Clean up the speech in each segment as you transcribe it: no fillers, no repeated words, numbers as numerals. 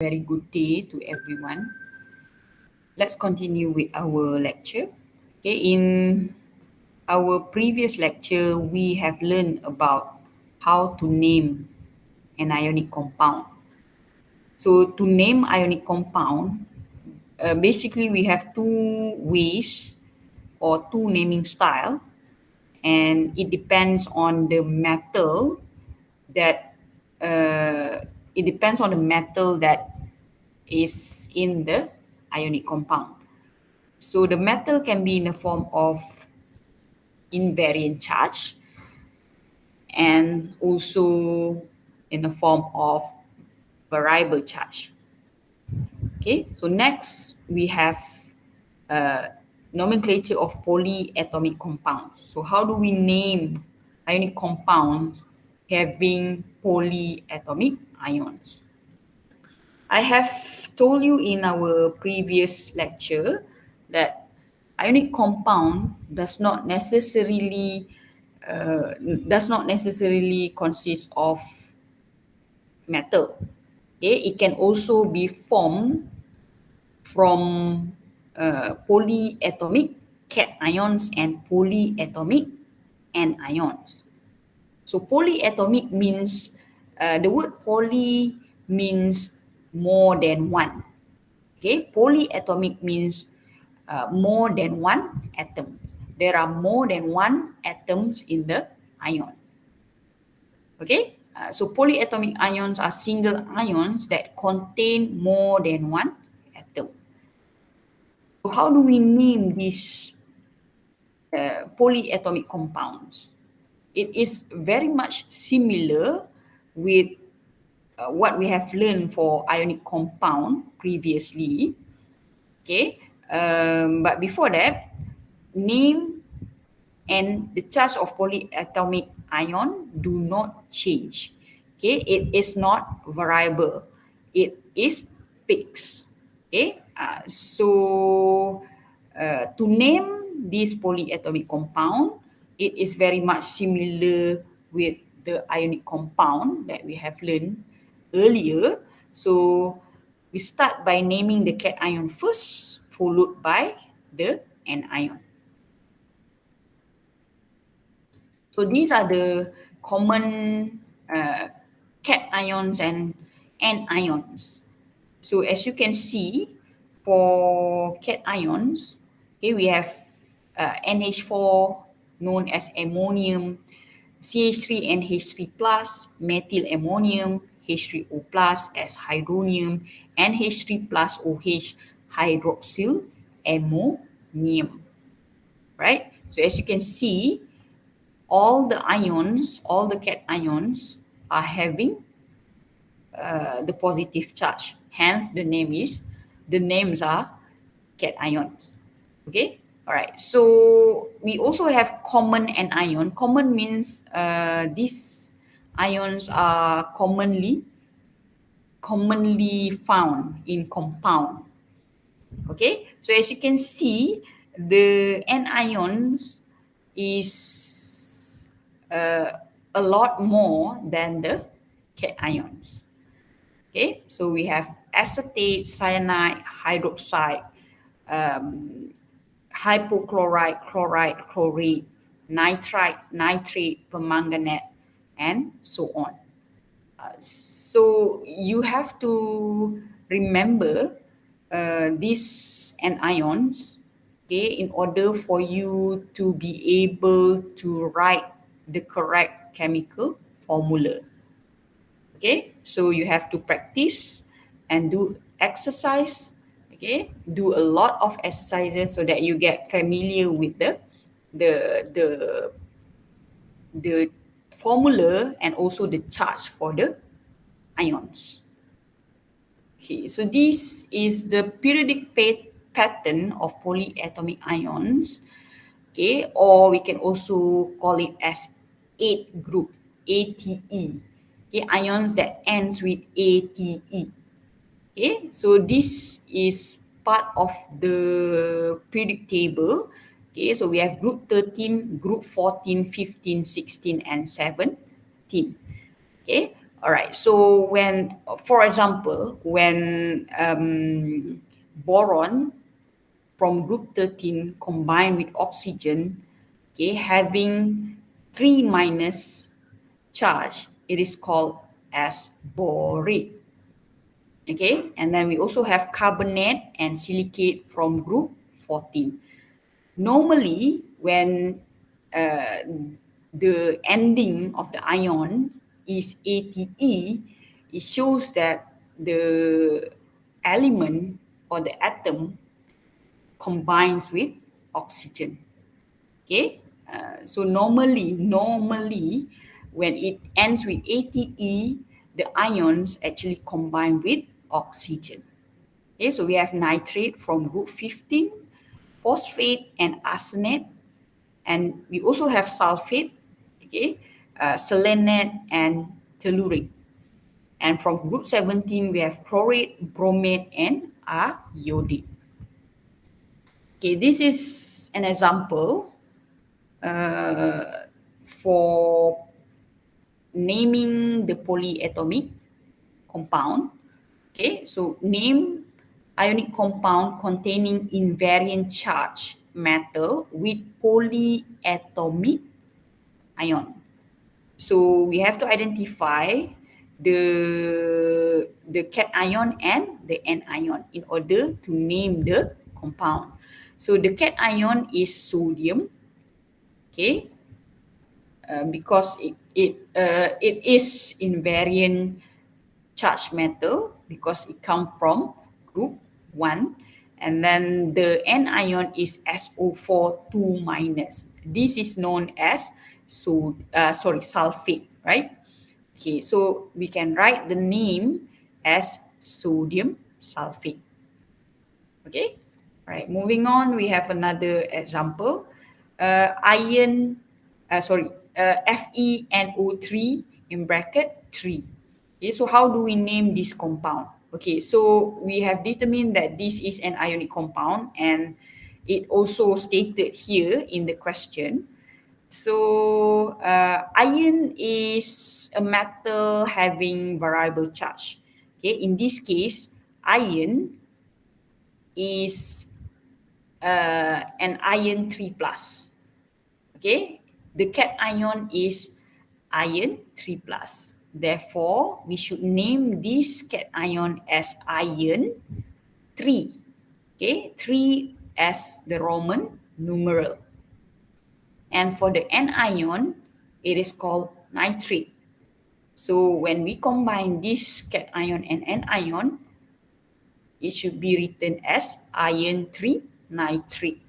Very good day to everyone. Let's continue with our lecture. Okay, in our previous lecture, we have learned about how to name an ionic compound. So to name ionic compound, basically we have two ways or two naming style, and it depends on the metal that it depends on the metal that is in the ionic compound. So the metal can be in the form of invariant charge and also in the form of variable charge. Okay, so next we have nomenclature of polyatomic compounds. So how do we name ionic compounds having polyatomic ions? I have told you in our previous lecture that ionic compound does not necessarily consist of metal. Okay, it can also be formed from polyatomic cations and polyatomic anions. So polyatomic means the word poly means more than one. Okay, polyatomic means more than one atom. There are more than one atoms in the ion. Okay, so polyatomic ions are single ions that contain more than one atom. So how do we name these polyatomic compounds? It is very much similar with what we have learned for ionic compound previously. Okay, but before that, name and the charge of polyatomic ion do not change. Okay, it is not variable. It is fixed. Okay, so to name this polyatomic compound, it is very much similar with the ionic compound that we have learned earlier. So we start by naming the cation first, followed by the anion. So these are the common cations and anions. So as you can see, for cations, okay, we have NH4 known as ammonium, CH3NH3 plus, methyl ammonium, H3O plus as hydronium, and H3 plus OH hydroxyl ammonium. Right? So as you can see, all the cations are having the positive charge. Hence, the names are cations. Okay, all right. So we also have common anion. Common means these ions are commonly found in compound. Okay, so as you can see, the anions is a lot more than the cations. Okay, so we have acetate, cyanide, hydroxide, um, hypochlorite, chloride, chlorate, nitrite, nitrate, permanganate, and so on. So you have to remember these anions, okay, in order for you to be able to write the correct chemical formula. Okay, so you have to practice and do exercise. Okay, do a lot of exercises so that you get familiar with the the the formula and also the charge for the ions. Okay, so this is the periodic pattern of polyatomic ions. Okay, or we can also call it as 8 group, ATE. Okay, ions that ends with ATE. Okay, so this is part of the periodic table. Okay, so we have group 13, group 14, 15, 16, and 17. Okay, All right. So when, for example, when boron from group 13 combined with oxygen, okay, having 3 minus charge, it is called as borate. Okay, and then we also have carbonate and silicate from group 14. Normally, when uh, the ending of the ion is ATE, it shows that the element or the atom combines with oxygen. Okay, so normally, when it ends with ATE, the ions actually combine with oxygen. Okay, so we have nitrate from group 15, phosphate and arsenate, and we also have sulfate, okay, selenate and tellurate. And from group 17, we have chlorate, bromate, and iodide. Okay, this is an example for naming the polyatomic compound. Okay, so name ionic compound containing invariant charge metal with polyatomic ion. So we have to identify the cation and the anion in order to name the compound. So the cation is sodium, okay, because it is invariant charged metal because it comes from group 1, and then the anion is SO4 2 minus. This is known as sulfate, right? Okay, so we can write the name as sodium sulfate. Okay, all right, moving on, we have another example. Iron, FeNO3 in bracket 3. Okay, so how do we name this compound? Okay, so we have determined that this is an ionic compound, and it also stated here in the question. So iron is a metal having variable charge. Okay, in this case, iron is an iron 3 plus. Okay, the cation is iron 3 plus. Therefore, we should name this cation as iron 3. Okay, 3 as the Roman numeral. And for the anion, it is called nitrate. So when we combine this cation and anion, it should be written as iron 3 nitrate.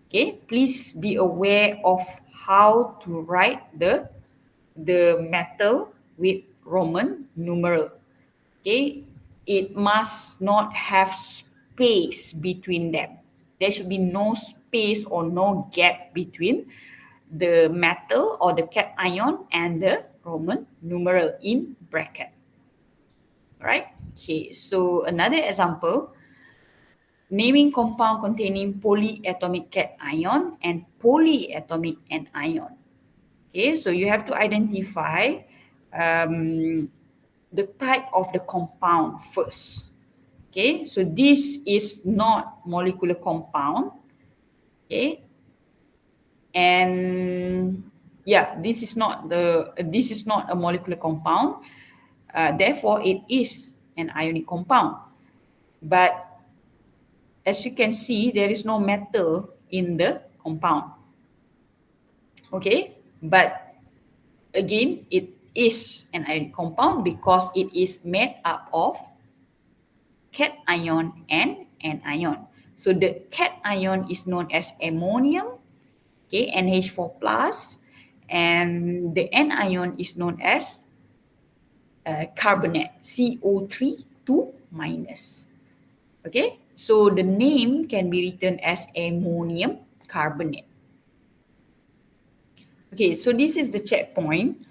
Okay, please be aware of how to write the metal with Roman numeral. Okay, it must not have space between them. There should be no space or no gap between the metal or the cation and the Roman numeral in bracket. Right? Okay, so another example, naming compound containing polyatomic cation and polyatomic anion. Okay, so you have to identify the type of the compound first. Okay, so this is not molecular compound. Okay, and yeah, this is not a molecular compound. Therefore, it is an ionic compound. But as you can see, there is no metal in the compound. Okay, but again, it is an ionic compound because it is made up of cation and anion. So the cation is known as ammonium, okay, NH4 plus, and the anion is known as carbonate, CO3 2 minus. Okay, so the name can be written as ammonium carbonate. Okay, so this is the checkpoint.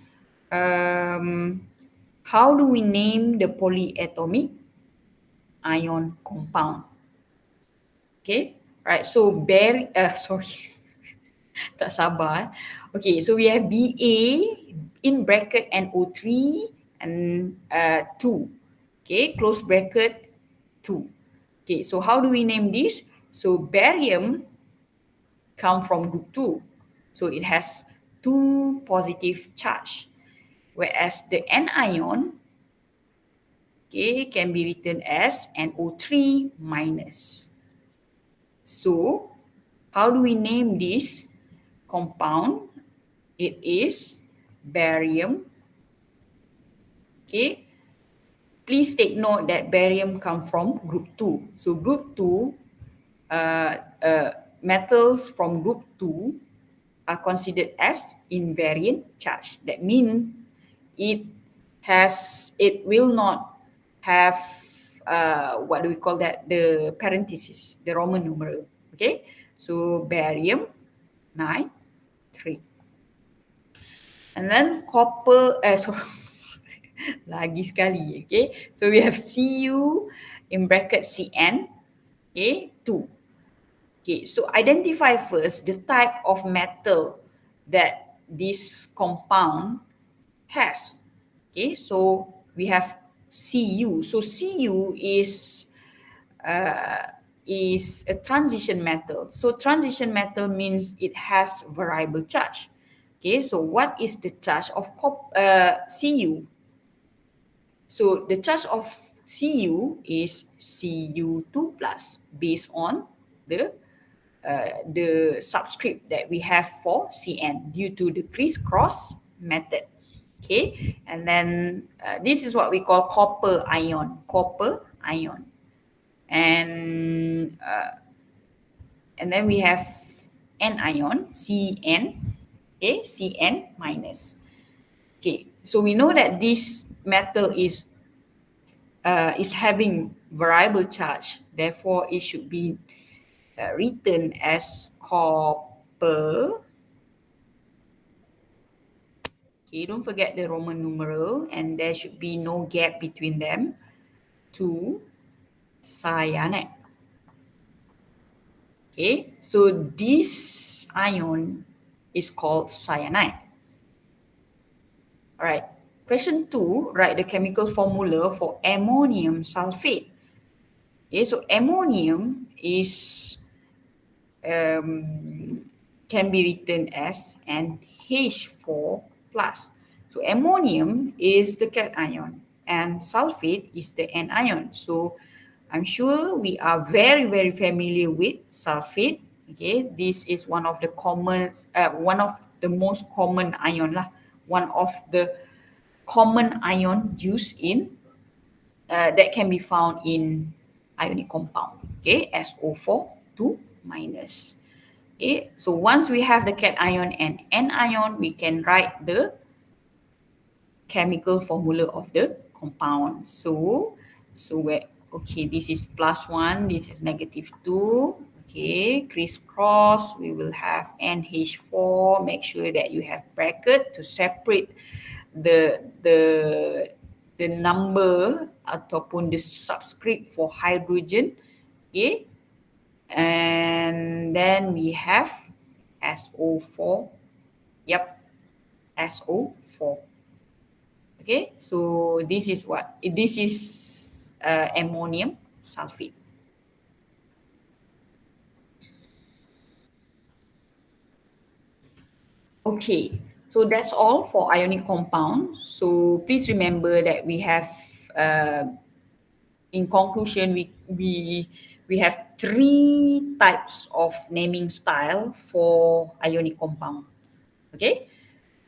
How do we name the polyatomic ion compound? Okay, right. So tak sabar. Okay, so we have Ba in bracket NO3 and 2. Okay, close bracket 2. Okay, so how do we name this? So barium come from group 2. So it has 2 positive charge. Whereas the anion, okay, can be written as NO3 minus. So how do we name this compound? It is barium. Okay, please take note that barium come from group 2. So group 2, uh, uh, metals from group 2 are considered as invariant charge. That means it will not have what do we call that? The parenthesis, the Roman numeral. Okay, so barium nitrate. And then copper, sorry, lagi sekali, okay. So we have Cu in bracket Cn, okay, 2. Okay, so identify first the type of metal that this compound has. Okay, so we have Cu. So Cu is a transition metal. So transition metal means it has variable charge. Okay, so what is the charge of Cu? So the charge of Cu is Cu2 plus based on the subscript that we have for Cn due to the crisscross method. Okay, and then this is what we call copper ion. Copper ion, and then we have anion, Cn. Okay, Cn minus. Okay, so we know that this metal is having variable charge, therefore it should be written as copper. Okay, don't forget the Roman numeral, and there should be no gap between them. 2 cyanide. Okay, so this ion is called cyanide. All right. Question 2, write the chemical formula for ammonium sulfate. Okay, so ammonium is can be written as NH4 plus. So ammonium is the cation and sulfate is the anion. So I'm sure we are very, very familiar with sulfate. Okay, this is one of the most common ion lah. One of the common ion used in that can be found in ionic compound. Okay, SO4 2 minus. Okay, so once we have the cation and anion, we can write the chemical formula of the compound. So where, okay, this is +1, this is -2. Okay, crisscross, we will have NH4. Make sure that you have bracket to separate the the the number ataupun the subscript for hydrogen. Okay, and then we have SO4. Yep, SO4. Okay, so this is what? This is ammonium sulfate. Okay, so that's all for ionic compound. So please remember that we have, in conclusion, we have 3 types of naming style for ionic compound. Okay,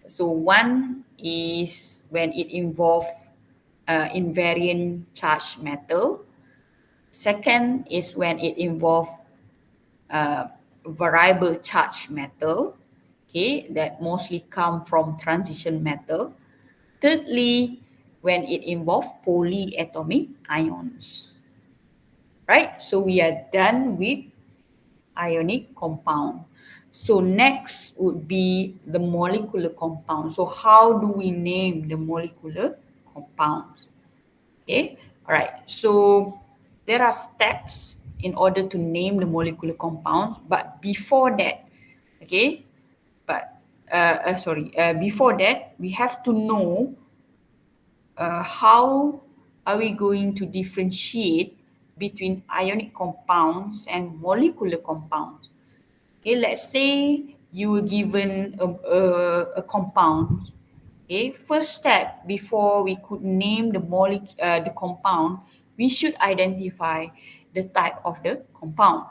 so one is when it involves invariant charge metal. Second is when it involves variable charge metal, okay, that mostly come from transition metal. Thirdly, when it involves polyatomic ions. Right? So we are done with ionic compound. So next would be the molecular compound. So how do we name the molecular compounds? Okay, all right. So there are steps in order to name the molecular compound, but before that, okay, before that, we have to know how are we going to differentiate between ionic compounds and molecular compounds? Okay, let's say you were given a compound. Okay, first step before we could name the compound, we should identify the type of the compound,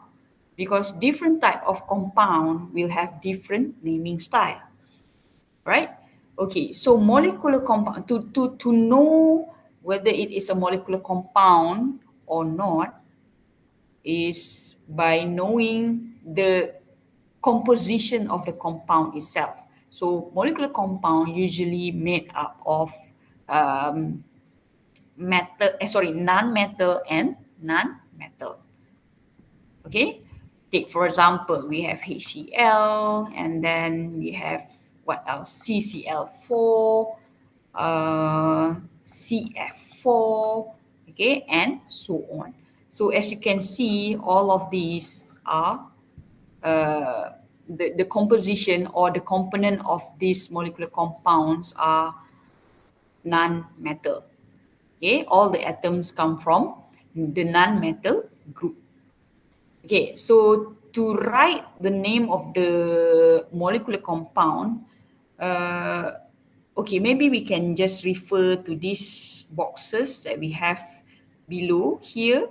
because different type of compound will have different naming style, right? Okay, so molecular compound, to know whether it is a molecular compound or not is by knowing the composition of the compound itself. So molecular compound usually made up of um, non-metal and non-metal. Okay, take for example, we have HCl, and then we have what else? CCl4, CF4, okay, and so on. So as you can see, all of these are the composition or the component of these molecular compounds are non-metal. Okay, all the atoms come from the non-metal group. Okay, so to write the name of the molecular compound, uh, okay, maybe we can just refer to these boxes that we have below here.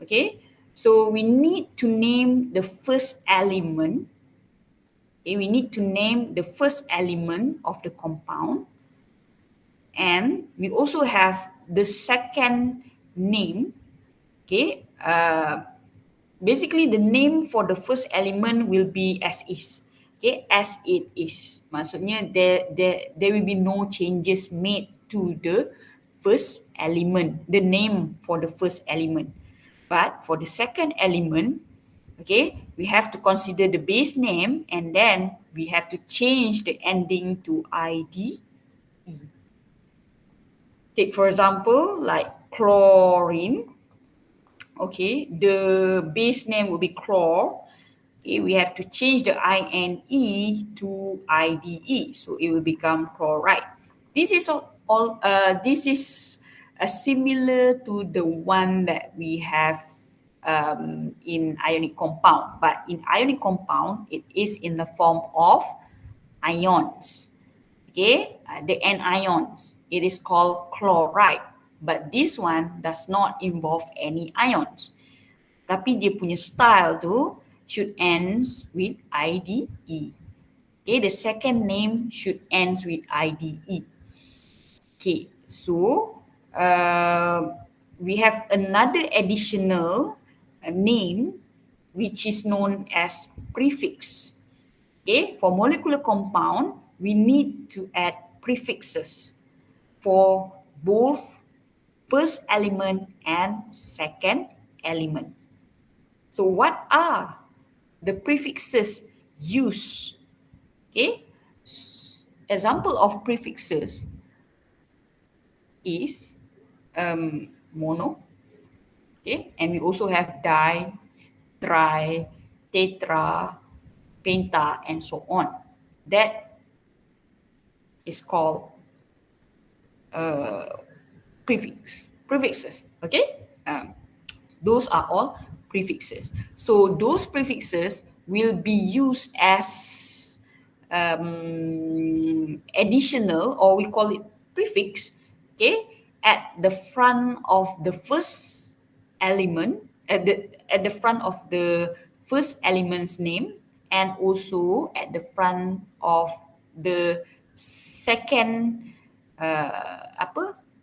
Okay, so we need to name the first element. Okay, we need to name the first element of the compound, and we also have the second name. Okay, basically the name for the first element will be as is. Okay, as it is. Maksudnya there will be no changes made to the first element, the name for the first element. But for the second element, okay, we have to consider the base name, and then we have to change the ending to id. Take for example, like chlorine. Okay, the base name will be chlor. Okay, we have to change the INE to IDE, so it will become chloride. This is this is similar to the one that we have in ionic compound, but in ionic compound, it is in the form of ions. Okay, the anions. It is called chloride, but this one does not involve any ions. Tapi dia punya style tu should ends with IDE. Okay, the second name should ends with IDE. Okay, so we have another additional name which is known as prefix. Okay, for molecular compound, we need to add prefixes for both first element and second element. So what are the prefixes used? Okay, example of prefixes is mono. Okay, and we also have di, tri, tetra, penta, and so on. That is called prefixes. Okay, those are all prefixes. So those prefixes will be used as additional, or we call it prefix, okay, at the front of the first element, at the front of the first element's name, and also at the front of the second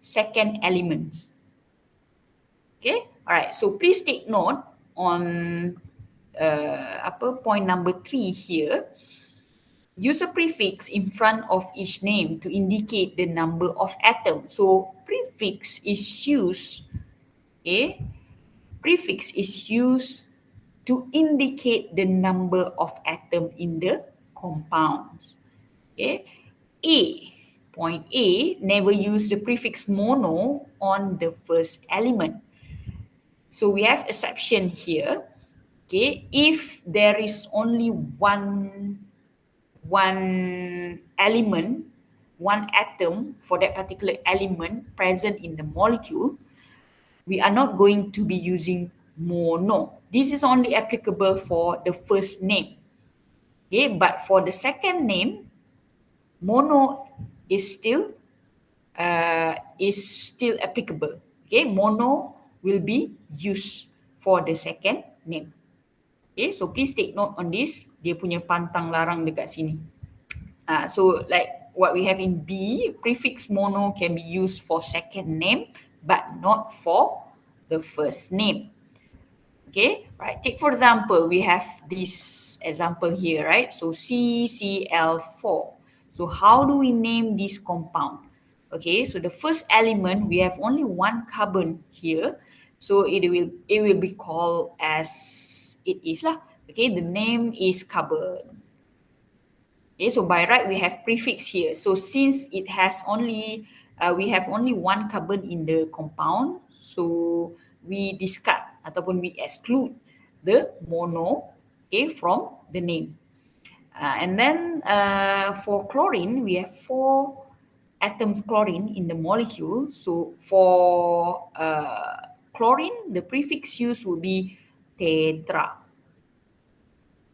second elements. Okay, alright. So please take note on point number 3 here. Use a prefix in front of each name to indicate the number of atoms. So prefix is used, okay? Prefix is used to indicate the number of atom in the compounds. Okay? Point A, never use the prefix mono on the first element. So we have exception here. Okay, if there is only one element one atom for that particular element present in the molecule, we are not going to be using mono. This is only applicable for the first name. Okay, but for the second name, mono is still applicable. Okay, mono will be used for the second name. Okay, so please take note on this. Dia punya pantang larang dekat sini. So like what we have in B, prefix mono can be used for second name, but not for the first name. Okay, right. Take for example, we have this example here, right? So CCl4. So how do we name this compound? Okay, so the first element, we have only one carbon here. So it will be called as it is lah. Okay, the name is carbon. Okay, so by right we have prefix here. So since it has only we have only one carbon in the compound, so we discard ataupun we exclude the mono, okay, from the name. And then for chlorine, we have 4 atoms chlorine in the molecule. So for chlorine, the prefix used would be tetra.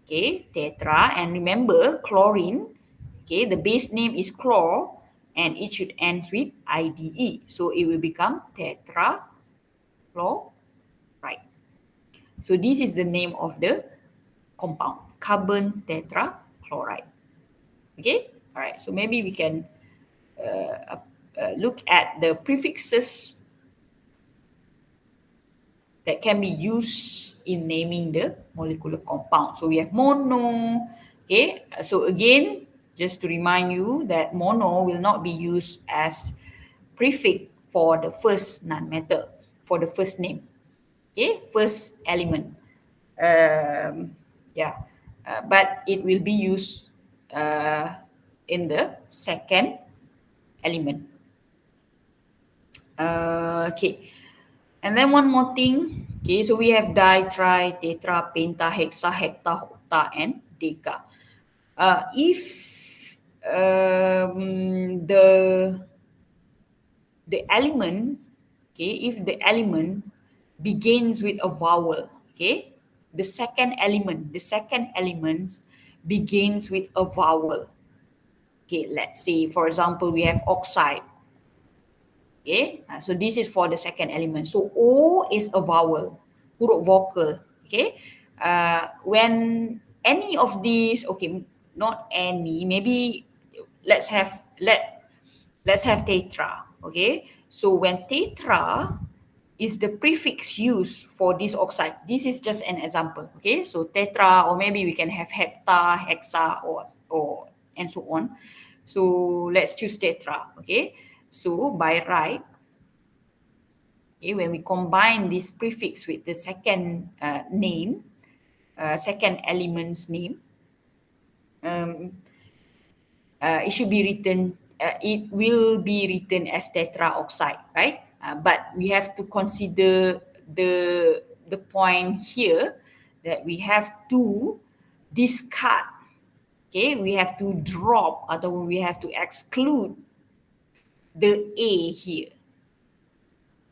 Okay, tetra, and remember chlorine, okay, the base name is chlor and it should end with IDE. So it will become tetrachloride. So this is the name of the compound, carbon tetrachloride. Okay, all right, so maybe we can look at the prefixes that can be used in naming the molecular compound. So we have mono. Okay, so again, just to remind you that mono will not be used as prefix for the first nonmetal, for the first name. Okay, first element. But it will be used in the second element. Okay. And then one more thing. Okay, so we have di, tri, tetra, penta, hexa, hepta, octa, and deca. If the element, okay, if the element begins with a vowel, okay, the second element begins with a vowel. Okay, let's say for example we have oxide. Okay, so this is for the second element. So O is a vowel, huruf vokal. Okay, when any of these, okay, not any, maybe let's have tetra. Okay, so when tetra is the prefix used for this oxide, this is just an example. Okay, so tetra, or maybe we can have hepta, hexa, or and so on. So let's choose tetra. Okay. So by right, okay, when we combine this prefix with the second name, second element's name, it should be written. It will be written as tetraoxide, right? But we have to consider the point here that we have to discard. Okay, we have to drop atau we have to exclude the A here.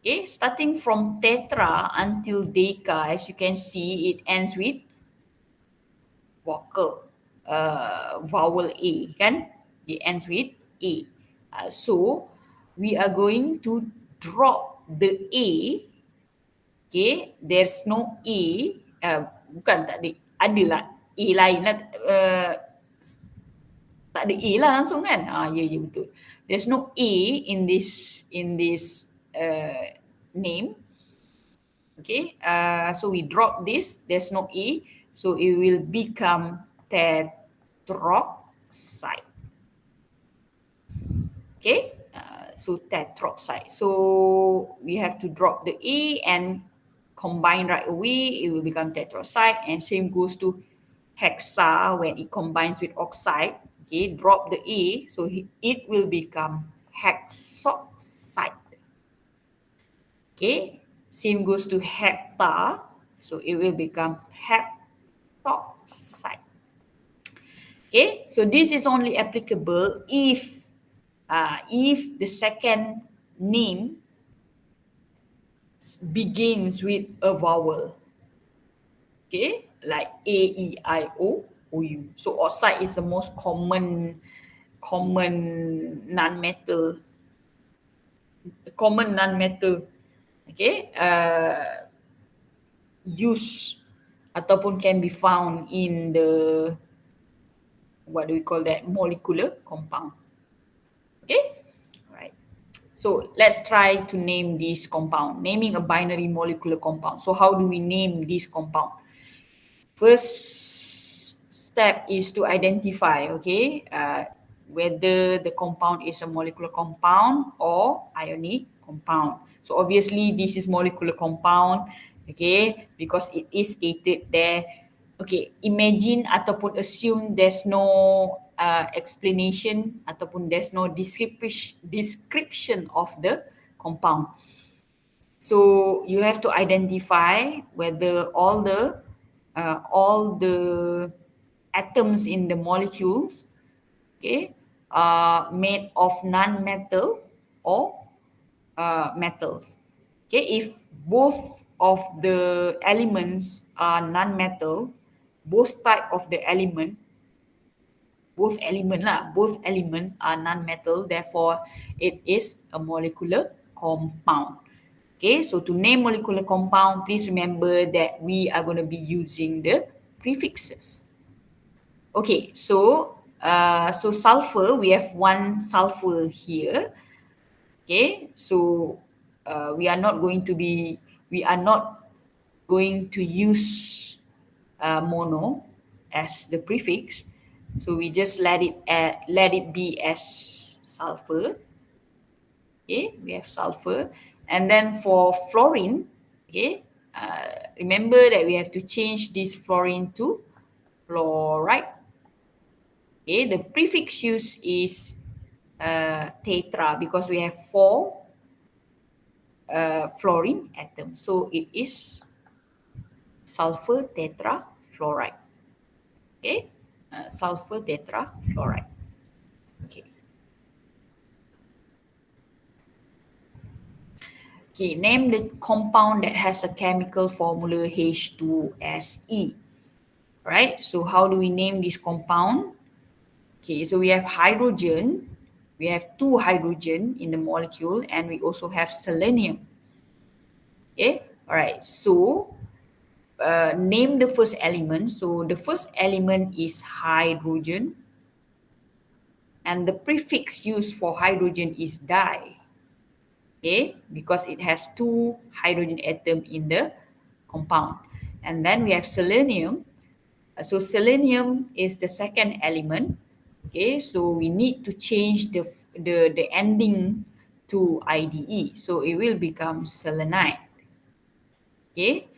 Okay, starting from tetra until deca, as you can see, it ends with vowel A, kan? It ends with A. So we are going to drop the A. Okay, there's no A. Bukan tak ada, adalah A lain lah. Tak ada A lah langsung kan? Ya betul. There's no A in this name. Okay, so we drop this. There's no A, so it will become tetroxide. Okay, so tetroxide. So we have to drop the A and combine right away. It will become tetroxide, and same goes to hexa when it combines with oxide. Okay, drop the A, so it will become hexoxide. Okay, same goes to hepta, so it will become heptoxide. Okay, so this is only applicable if if the second name begins with a vowel, okay, like A, E, I, O, O, U. So oxide is the most non-metal, okay, use ataupun can be found in the, what do we call that, molecular compound. Okay, all right. So let's try to name this compound, naming a binary molecular compound. So how do we name this compound? First step is to identify, okay, whether the compound is a molecular compound or ionic compound. So obviously this is molecular compound, okay, because it is stated there. Okay, imagine ataupun assume there's no explanation ataupun there's no description of the compound. So you have to identify whether all the atoms in the molecules, okay, are made of non-metal or metals. Okay, if both of the elements are non-metal, both type of the element, both element are non-metal, therefore it is a molecular compound. Okay, so to name molecular compound, please remember that we are going to be using the prefixes. Okay, so sulfur, we have one sulfur here. Okay, so we are not going to use mono as the prefix. So we just let it be as sulfur. Okay, we have sulfur, and then for fluorine, okay, remember that we have to change this fluorine to fluoride. Okay, the prefix used is tetra because we have four fluorine atoms, so it is sulfur tetrafluoride. Okay, sulfur tetrafluoride. Okay. Okay, name the compound that has a chemical formula H2SE. Right? So how do we name this compound? Okay, so we have hydrogen. We have two hydrogen in the molecule, and we also have selenium. Okay, all right. So name the first element. So the first element is hydrogen, and the prefix used for hydrogen is di. Okay, because it has two hydrogen atom in the compound. And then we have selenium. So selenium is the second element. Okay, so we need to change the ending to IDE. So it will become selenite. Okay,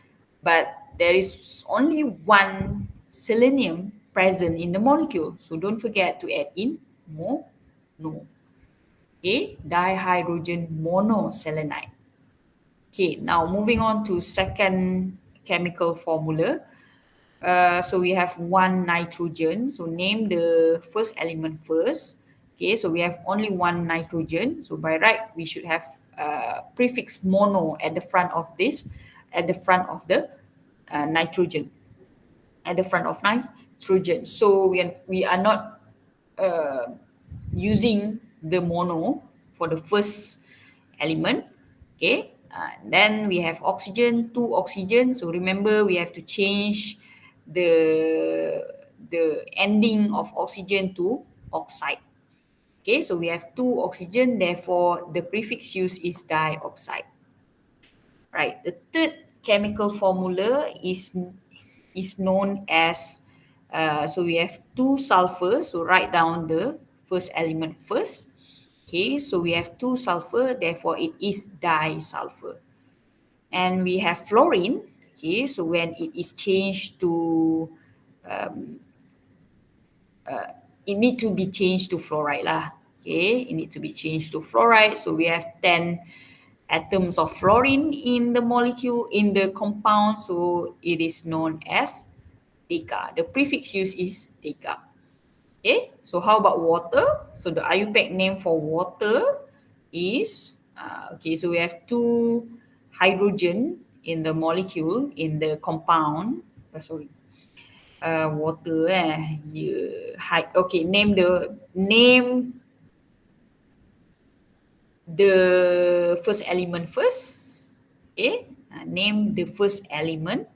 but there is only one selenium present in the molecule. So don't forget to add in mono. Okay, dihydrogen monoselenite. Okay, now moving on to second chemical formula. So we have one nitrogen. So name the first element first. Okay, so we have only one nitrogen. So by right, we should have prefix mono at the front of this, at the front of the nitrogen, at the front of nitrogen. So we are not using the mono for the first element. Okay, then we have oxygen, two oxygen. So remember, we have to change the ending of oxygen to oxide. Okay, so we have two oxygen, therefore the prefix used is dioxide. Right, the third chemical formula is known as, so we have two sulfur, so write down the first element first. Okay, so we have two sulfur, therefore it is disulfur. And we have fluorine. Okay, so when it is changed to, it need to be changed to fluoride lah. Okay, it need to be changed to fluoride. So we have 10 atoms of fluorine in the molecule, in the compound. So it is known as deca. The prefix used is deca. Okay, so how about water? So the IUPAC name for water is, okay, so we have two hydrogen in the molecule, in the compound. Water yeah. Okay, name the first element first. Okay, name the first element,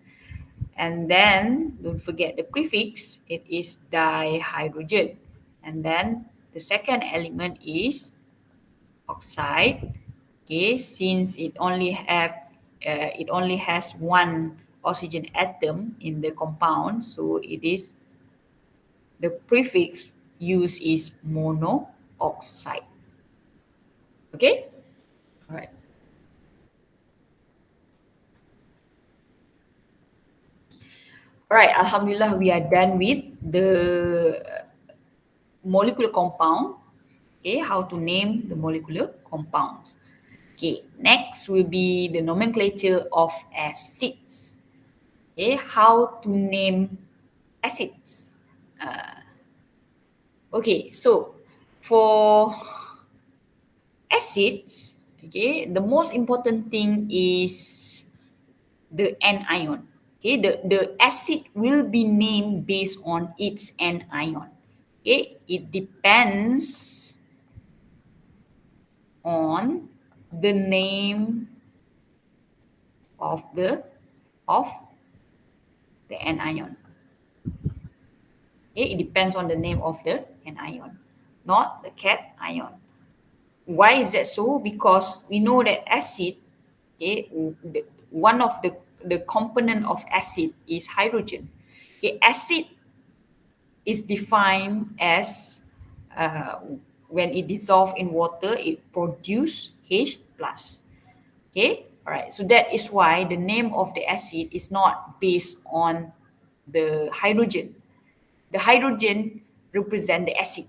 and then don't forget the prefix. It is dihydrogen, and then the second element is oxide. Okay, since it only has one oxygen atom in the compound, so it is the prefix used is monooxide. Okay, all right. All right, Alhamdulillah, we are done with the molecular compound. Okay, how to name the molecular compounds. Okay, next will be the nomenclature of acids. Okay, how to name acids. Okay, so for acids, okay, the most important thing is the anion. Okay, the acid will be named based on its anion. Okay, it depends on the name of of the anion. Okay, it depends on the name of the anion, not the cation. Why is that so? Because we know that acid, okay, one of the component of acid is hydrogen. Okay, acid is defined as uh, when it dissolves in water, it produces H plus. Okay, all right. So that is why the name of the acid is not based on the hydrogen. The hydrogen represent the acid.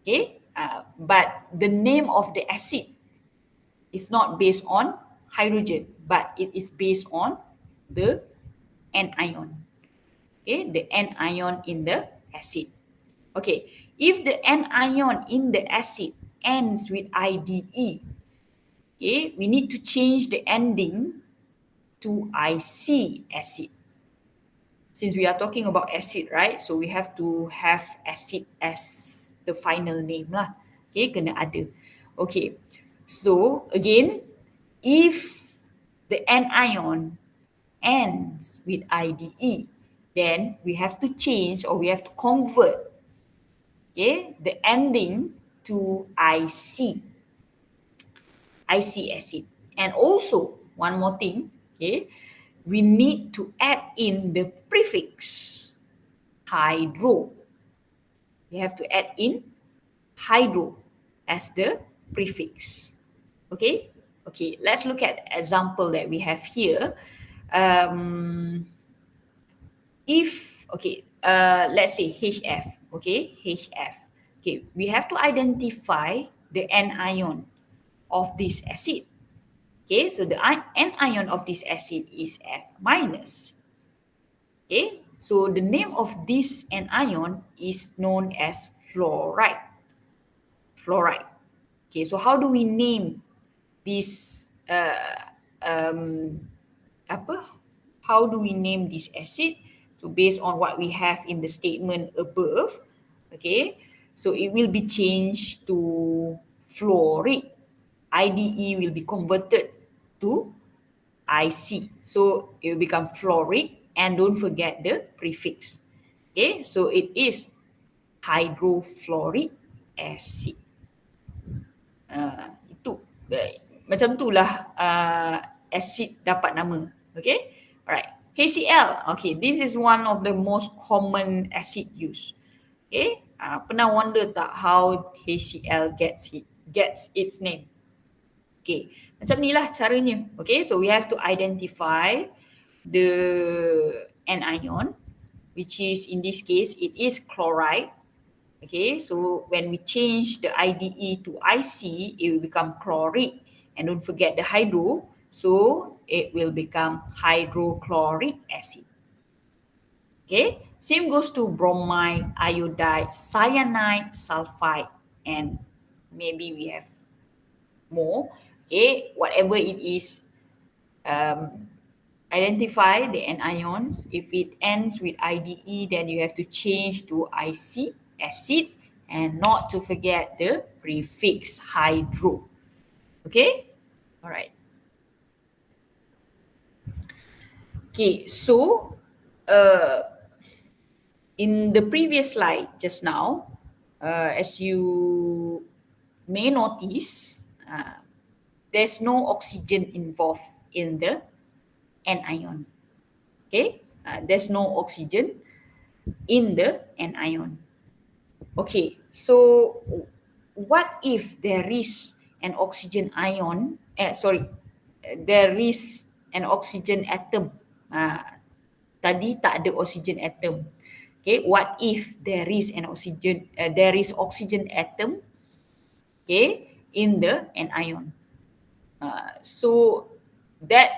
Okay, but the name of the acid is not based on hydrogen, but it is based on the anion. Okay, the anion in the acid. Okay, if the anion in the acid ends with IDE, okay, we need to change the ending to IC acid. Since we are talking about acid, right? So we have to have acid as the final name lah. Okay, kena ada. Okay, so again, if the anion ends with IDE, then we have to change or we have to convert, okay, the ending to IC acid. And also, one more thing, okay, we need to add in the prefix hydro. We have to add in hydro as the prefix. Okay? Okay, let's look at the example that we have here. Let's say HF. Okay, HF. Okay, we have to identify the anion of this acid. Okay, so the anion of this acid is F minus. Okay, so the name of this anion is known as fluoride. Fluoride. Okay, so how do we name this apa? How do we name this acid? So based on what we have in the statement above, okay, so it will be changed to fluoric. IDE will be converted to IC. So it will become fluoric, and don't forget the prefix. Okay, so it is hydrofluoric acid. Itu macam itulah acid dapat nama. Okay, alright. HCl. Okay, this is one of the most common acid used. Okay, pernah wonder tak how HCl gets its name? Okay, macam ni lah caranya. Okay, so we have to identify the anion, which is in this case it is chloride. Okay, so when we change the IDE to IC, it will become chloric. And don't forget the hydro, so it will become hydrochloric acid. Okay, Same goes to bromide, iodide, cyanide, sulfite, and maybe we have more. Okay, whatever it is, identify the anions. If it ends with IDE, then you have to change to IC, acid, and not to forget the prefix hydro. Okay, all right. Okay, so in the previous slide just now, as you may notice, there's no oxygen involved in the anion. Okay, there's no oxygen in the anion. Okay, so what if there is an oxygen ion? There is an oxygen atom. Tadi tak ada oxygen atom. Okay, what if there is an oxygen? There is oxygen atom. Okay, in the anion. So that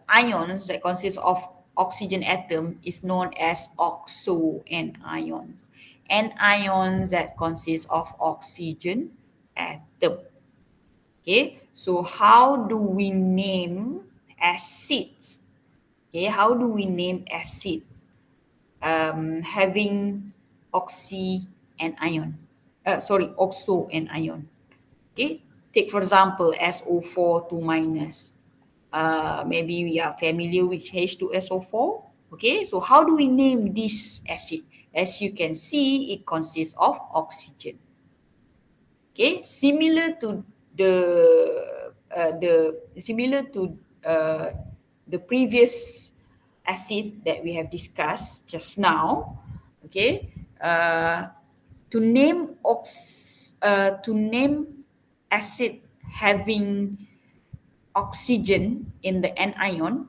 ions that consist of oxygen atom is known as oxo anions. Anions that consist of oxygen atom. Okay, so how do we name acids? Okay, how do we name acids having oxy and ion? Oxo and ion. Okay, take for example SO4 2 minus. Maybe we are familiar with H2SO4. Okay, so how do we name this acid? As you can see, it consists of oxygen. Okay, the similar to the previous acid that we have discussed just now. Okay, to name acid having oxygen in the anion,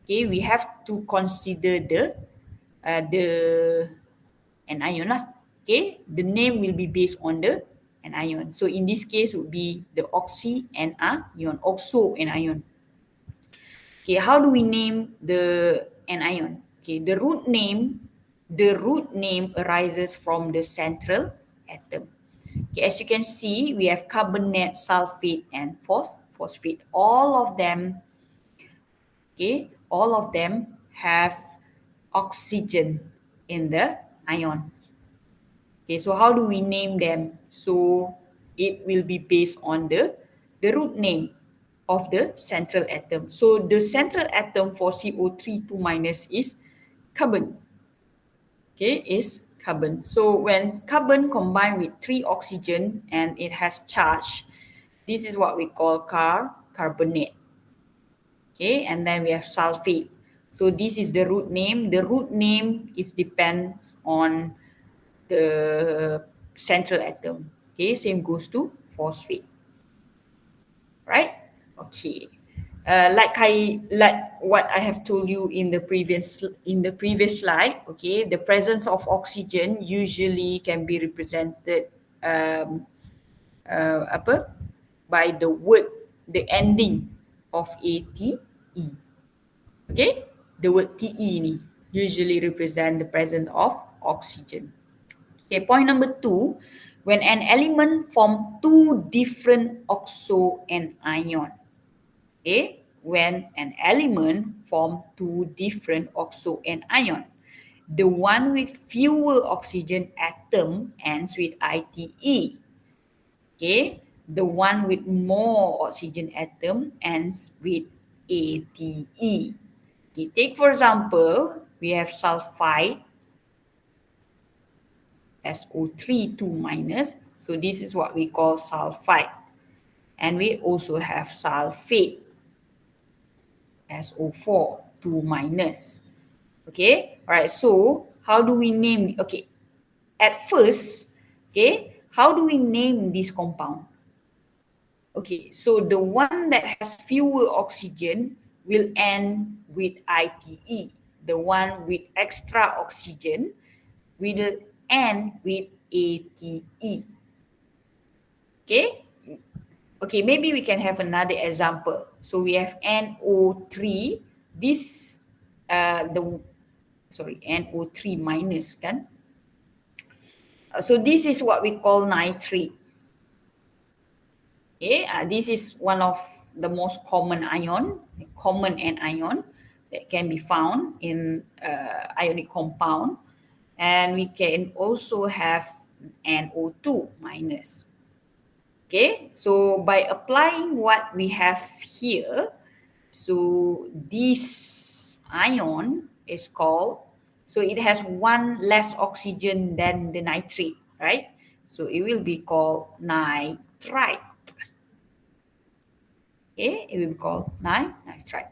okay, we have to consider the anion lah. Okay, the name will be based on the anion. So in this case would be the oxy anion, oxo anion. Okay, how do we name the anion? Okay, the root name arises from the central atom. Okay, as you can see, we have carbonate, sulfate, and phosphate. All of them have oxygen in the ions. Okay, so how do we name them? So it will be based on the root name of the central atom. So the central atom for CO3 2 minus is carbon. Okay, is carbon. So when carbon combined with 3 oxygen and it has charge, this is what we call carbonate. Okay, and then we have sulfate. So this is the root name. The root name, it depends on the central atom. Okay, same goes to phosphate. Right? Okay. Like what I have told you in the previous slide, okay, the presence of oxygen usually can be represented by the ending of ATE. Okay, the word TE ni usually represent the presence of oxygen. Okay, point number 2, when an element form two different oxo and ion. Okay, when an element form two different oxo and ion, the one with fewer oxygen atom ends with ITE. Okay, the one with more oxygen atom ends with ATE. Okay, take for example, we have sulfide, SO3 2 minus. So this is what we call sulfide. And we also have sulfate, SO4 2 minus. Okay, all right. So how do we name? Okay, at first, okay, how do we name this compound? Okay, so the one that has fewer oxygen will end with ITE. The one with extra oxygen will end with ATE. Okay? Okay, maybe we can have another example. So we have NO3. This sorry, NO3 minus kan. So this is what we call nitrate. Okay, this is one of the most common anion that can be found in ionic compound, and we can also have NO2 minus. Okay, so by applying what we have here, so this ion is called, so it has one less oxygen than the nitrate, right? So it will be called nitrite. Okay, it will be called nitrite.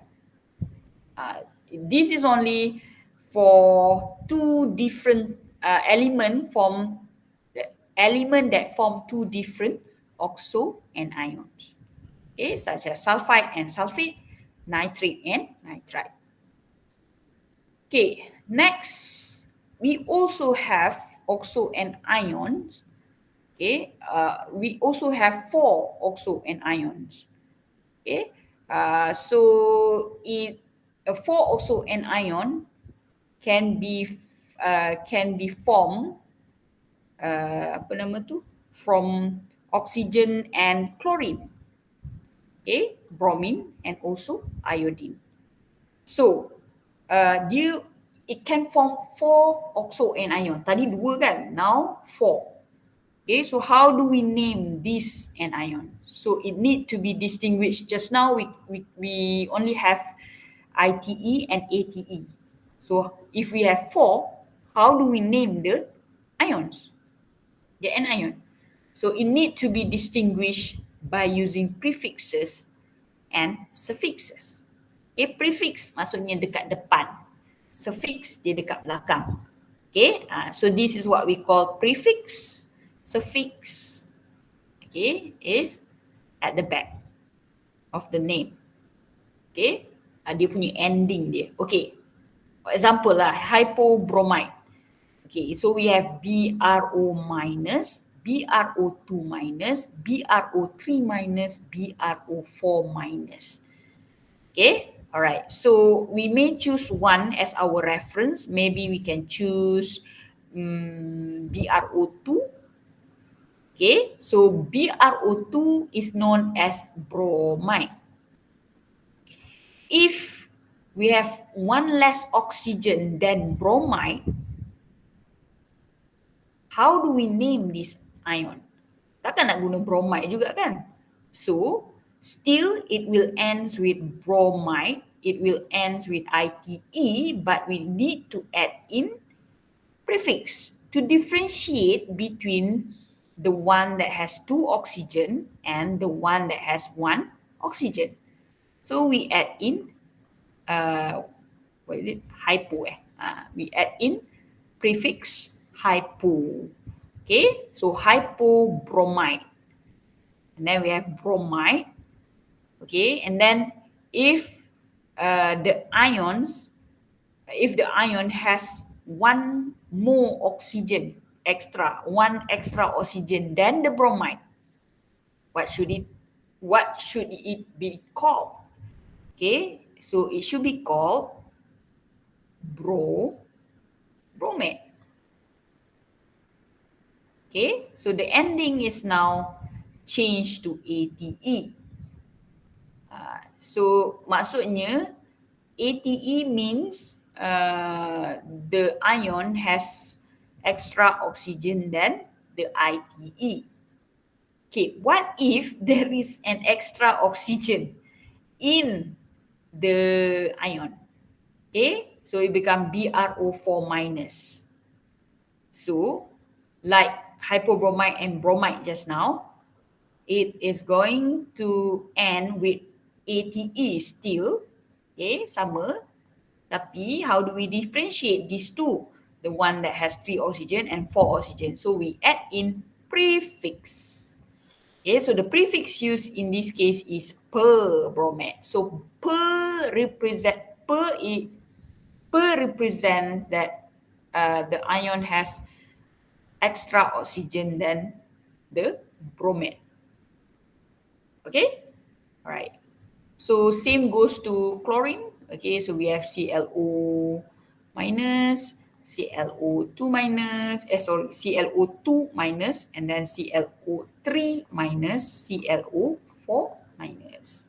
This is only for two different element that form two different oxo and ions. Okay, such as sulfite and sulfate, nitrate and nitrite. Okay, next we also have oxo and ions. Okay, we also have four oxo and ions. Okay, so four oxo and ion can be formed apa nama tu, from oxygen and chlorine, okay, bromine and also iodine. So dia it can form four oxo and ion. Tadi dua kan, now four. Okay, so how do we name this anion? So it need to be distinguished. Just now we only have ITE and ATE. So if we have four, how do we name the ions? The anion. So it need to be distinguished by using prefixes and suffixes. Okay, prefix maksudnya dekat depan. Suffix dia dekat belakang. Okay, so this is what we call prefix. Suffix, okay, is at the back of the name. Okay, dia punya ending dia. Okay, for example lah, hypobromide. Okay, so we have BRO minus, BRO2 minus, BRO3 minus, BRO4 minus. Okay, all right. So we may choose one as our reference. Maybe we can choose BRO2. Okay, so BRO2 is known as bromide. If we have one less oxygen than bromide, how do we name this ion? Takkan nak guna bromide juga kan? So, still it will ends with bromide, it will ends with ITE, but we need to add in prefix to differentiate between the one that has two oxygen and the one that has one oxygen. So we add in what is it? Hypo. We add in prefix hypo. Okay, so hypobromide. And then we have bromide. Okay, and then if the ion has one more oxygen extra, one extra oxygen than the bromide, what should it be called? Okay, so it should be called bromate. Okay, so the ending is now changed to ATE. So maksudnya ATE means the ion has extra oxygen than the ITE. Okay, what if there is an extra oxygen in the ion? Okay, so it become BRO4 minus. So, like hypobromide and bromide just now, it is going to end with ATE still. Okay, sama. Tapi how do we differentiate these two? The one that has 3 oxygen and 4 oxygen. So we add in prefix. Okay, so the prefix used in this case is per bromate. So per represents that the ion has extra oxygen than the bromate. Okay, all right. So same goes to chlorine. Okay, so we have ClO minus, ClO2 minus, ClO2 minus, and then ClO3 minus, ClO4 minus.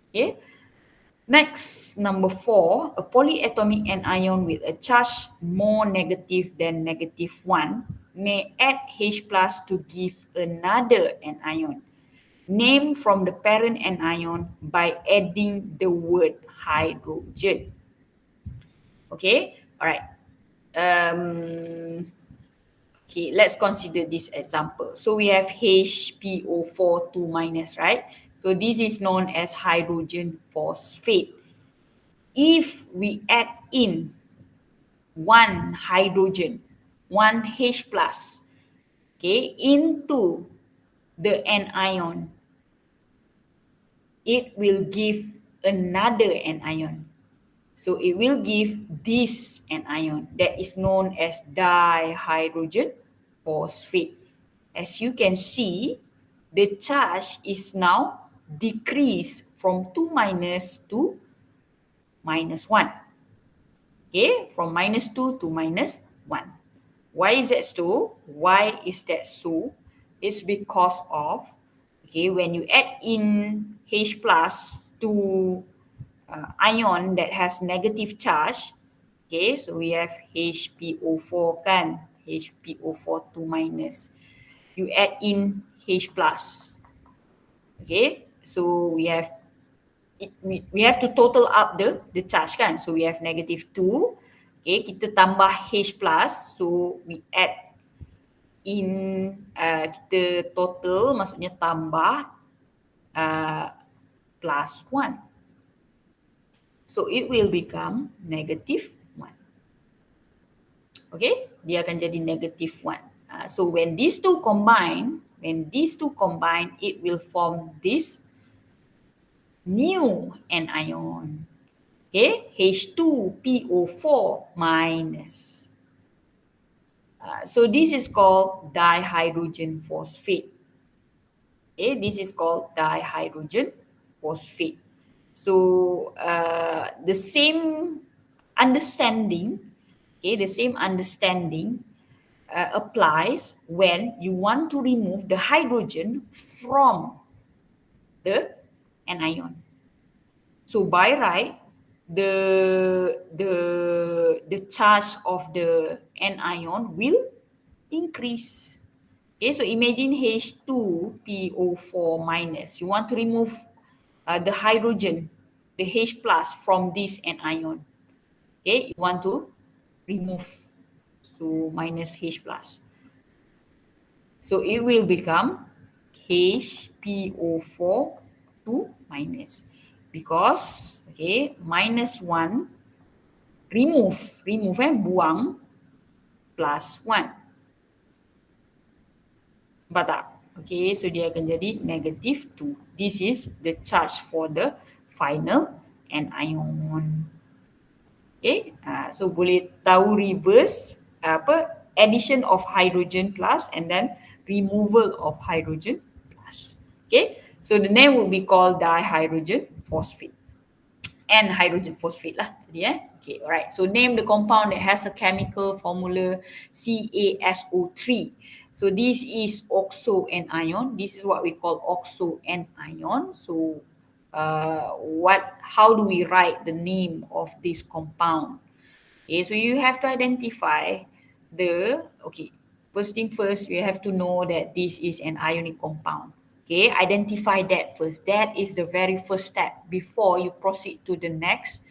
Okay. Next, number 4, a polyatomic anion with a charge more negative than -1 may add H plus to give another anion, named from the parent anion by adding the word hydrogen. Okay, all right. Okay, let's consider this example. So we have HPO4 2 minus, right? So this is known as hydrogen phosphate. If we add in one hydrogen, one H plus, okay, into the anion, it will give another anion. So it will give this anion that is known as dihydrogen phosphate. As you can see, the charge is now decreased from 2 minus to -1. Okay, from -2 to -1. Why is that so? Why is that so? It's because of, okay, when you add in H plus to ion that has negative charge, okay, so we have HPO4 kan, HPO4 2 minus. You add in H plus, okay, so we have we have to total up the charge kan, so we have -2, okay, kita tambah H plus, so we add in kita total, maksudnya tambah plus 1. So it will become -1. Okay, dia akan jadi -1. So when these two combine, it will form this new anion. Okay, H2PO4 minus. So this is called dihydrogen phosphate. Okay, this is called dihydrogen phosphate. So the same understanding, okay, applies when you want to remove the hydrogen from the anion. So by right, the charge of the anion will increase. Okay, so imagine H2PO4 minus. You want to remove the hydrogen, the H plus from this anion. Okay, you want to remove, so minus H plus. So it will become HPO4 2 minus, because okay, -1 remove buang, plus 1. Nampak tak? Okay, so dia akan jadi -2. This is the charge for the final anion. Okay, so boleh tahu reverse addition of hydrogen plus and then removal of hydrogen plus. Okay, so the name will be called dihydrogen phosphate and hydrogen phosphate lah tadi Okay, alright. So name the compound that has a chemical formula CaSO3. So this is oxo anion. This is what we call oxo anion. So how do we write the name of this compound? Okay, so you have to identify first thing first, you have to know that this is an ionic compound. Okay, identify that first. That is the very first step before you proceed to the next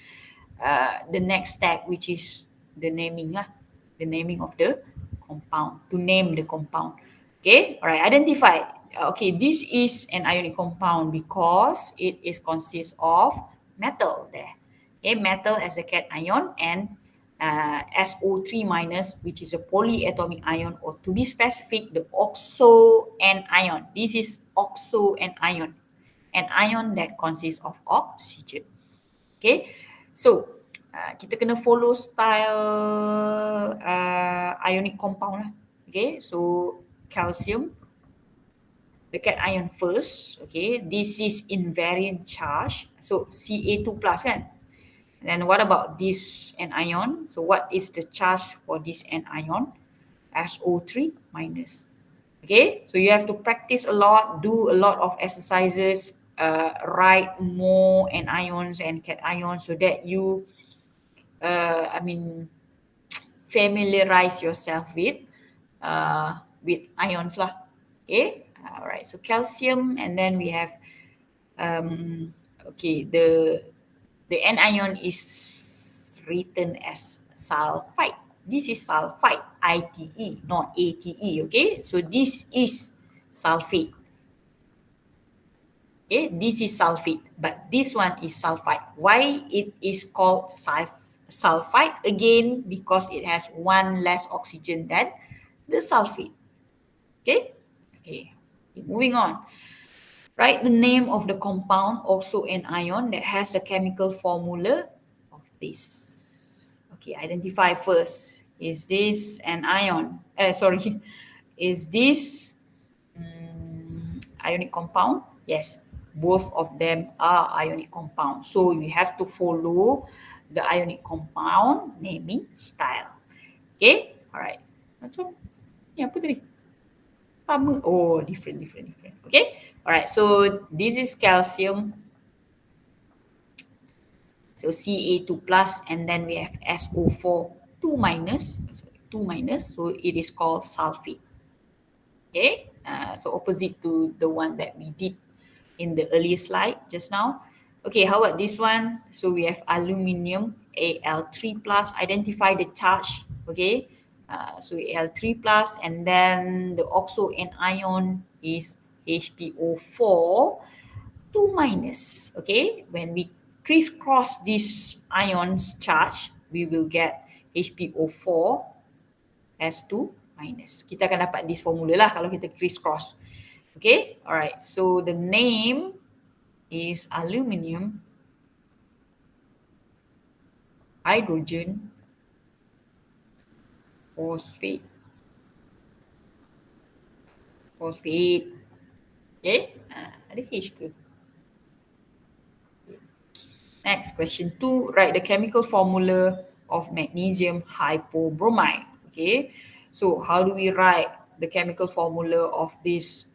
step, which is the naming the naming of the compound, to name the compound. Okay, all right, identify. Okay, this is an ionic compound because it is consists of metal there. Okay, metal as a cation and SO3 minus, which is a polyatomic ion, or to be specific, the oxo anion. This is oxo anion, an ion that consists of oxygen. Okay, so kita kena follow style ionic compound lah. Okay, so calcium, the cation first. Okay, this is invariant charge, so Ca2 plus kan. then what about this anion? So what is the charge for this anion? SO3 minus. Okay, so you have to practice a lot, do a lot of exercises, write more anions and cations so that you, familiarize yourself with ions lah. Okay, all right. So calcium, and then we have okay, the anion is written as sulfite. This is sulfite, ITE, not ATE. Okay, so this is sulfate. Okay, this is sulfate, but this one is sulfite. Why it is called sulfite? Again, because it has one less oxygen than the sulfate. Okay, okay. Moving on. Write the name of the compound, also an ion, that has a chemical formula of this. Okay, identify first. Is this an ion? Sorry. Is this ionic compound? Yes, both of them are ionic compound. So you have to follow the ionic compound naming style. Okay, alright. Macam ni apa tadi? Sama. Oh, different. Okay, alright. So this is calcium. So Ca2 plus, and then we have SO4 2 minus. Sorry, 2 minus. So it is called sulfate. Okay, so opposite to the one that we did in the earlier slide just now. Okay, how about this one? So we have aluminium, Al3 plus. Identify the charge. Okay, so Al3 plus, and then the oxo anion is HPO4 2 minus. Okay, when we crisscross this ion's charge, we will get HPO4 S2 minus. Kita akan dapat this formula lah kalau kita crisscross. Okay, alright. So the name is aluminium, hydrogen, phosphate. Okay, ada H ke? Next, question 2. Write the chemical formula of magnesium hypobromide. Okay, so how do we write the chemical formula of this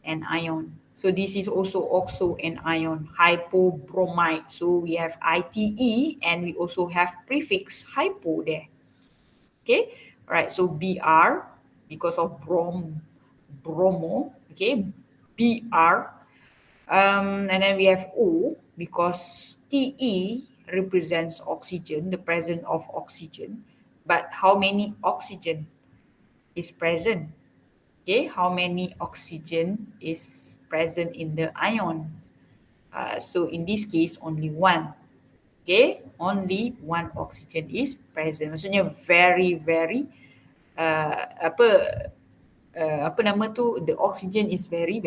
anion? So this is also oxo anion, hypobromide. So we have ITE and we also have prefix hypo there. Okay, all right. So Br, because of bromo. Okay, Br. And then we have O, because Te represents oxygen, the presence of oxygen. But how many oxygen is present? Okay, how many oxygen is present in the ion? So in this case, only one. Okay, only one oxygen is present. Maksudnya very apa nama tu? The oxygen is very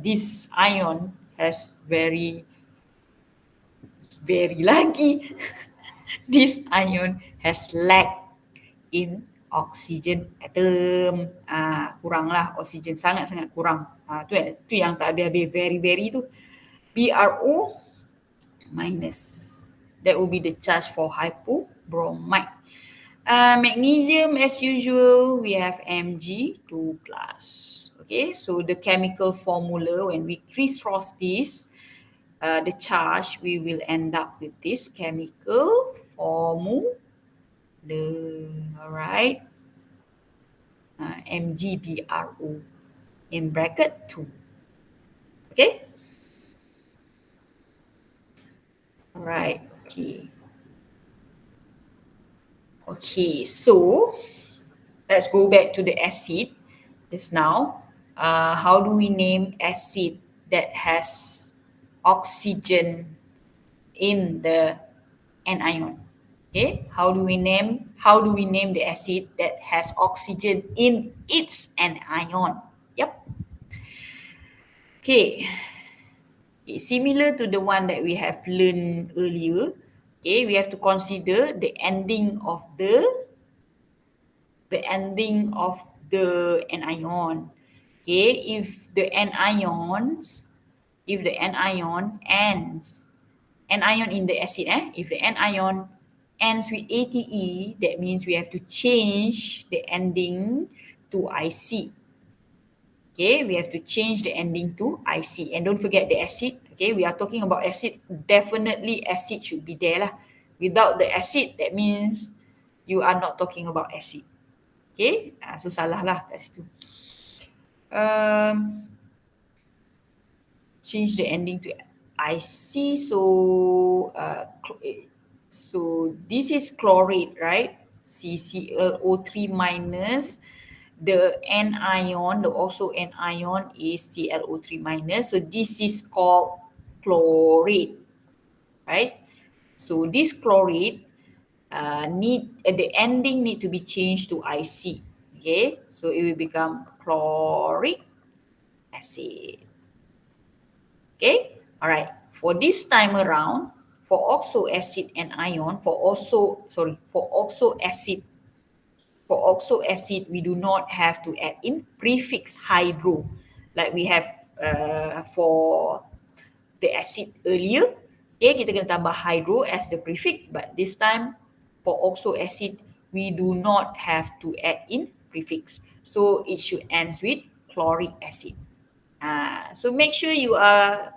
this ion has very lagi. This ion has lack in oxygen atom. Kurang lah oksigen, sangat kurang. Tu yang tak habis-habis very tu. BRO minus. That will be the charge for hypobromide. Magnesium, as usual, we have Mg2 plus. Okay, so the chemical formula, when we crisscross this, the charge, we will end up with this chemical formula. Alright, MgBrO in bracket 2. Okay. Alright. Okay, so let's go back to the acid just now. How do we name acid that has oxygen in the anion? Okay, how do we name the acid that has oxygen in its anion? Yep. Okay, similar to the one that we have learned earlier. Okay, we have to consider the ending of the anion. Okay, if the anions if the anion in the acid, if the anion ends with ATE, that means we have to change the ending to IC. Okay, we have to change the ending to IC. And don't forget the acid. Okay, we are talking about acid. Definitely acid should be there lah. Without the acid, that means you are not talking about acid. Okay, so salah lah kat situ. Change the ending to IC. So this is chlorate, right? CClO3 minus. The anion, the oxo anion is ClO3 minus. So this is called chlorate, right? So this chlorate the ending need to be changed to IC. Okay, so it will become chloric acid. Okay, all right. For this time around, for oxo acid and ion, for oxo acid, we do not have to add in prefix hydro like we have for the acid earlier. Okay, kita kena tambah hydro as the prefix, but this time for oxo acid, we do not have to add in prefix. So it should end with chloric acid. So make sure you are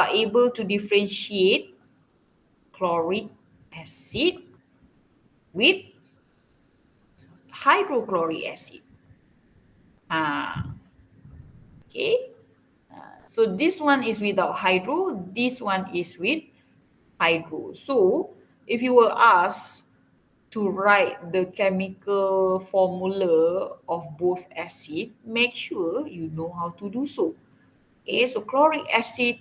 able to differentiate chloric acid with hydrochloric acid. Okay. So this one is without hydro, this one is with hydro. So if you were asked to write the chemical formula of both acid, make sure you know how to do so. Okay, so chloric acid,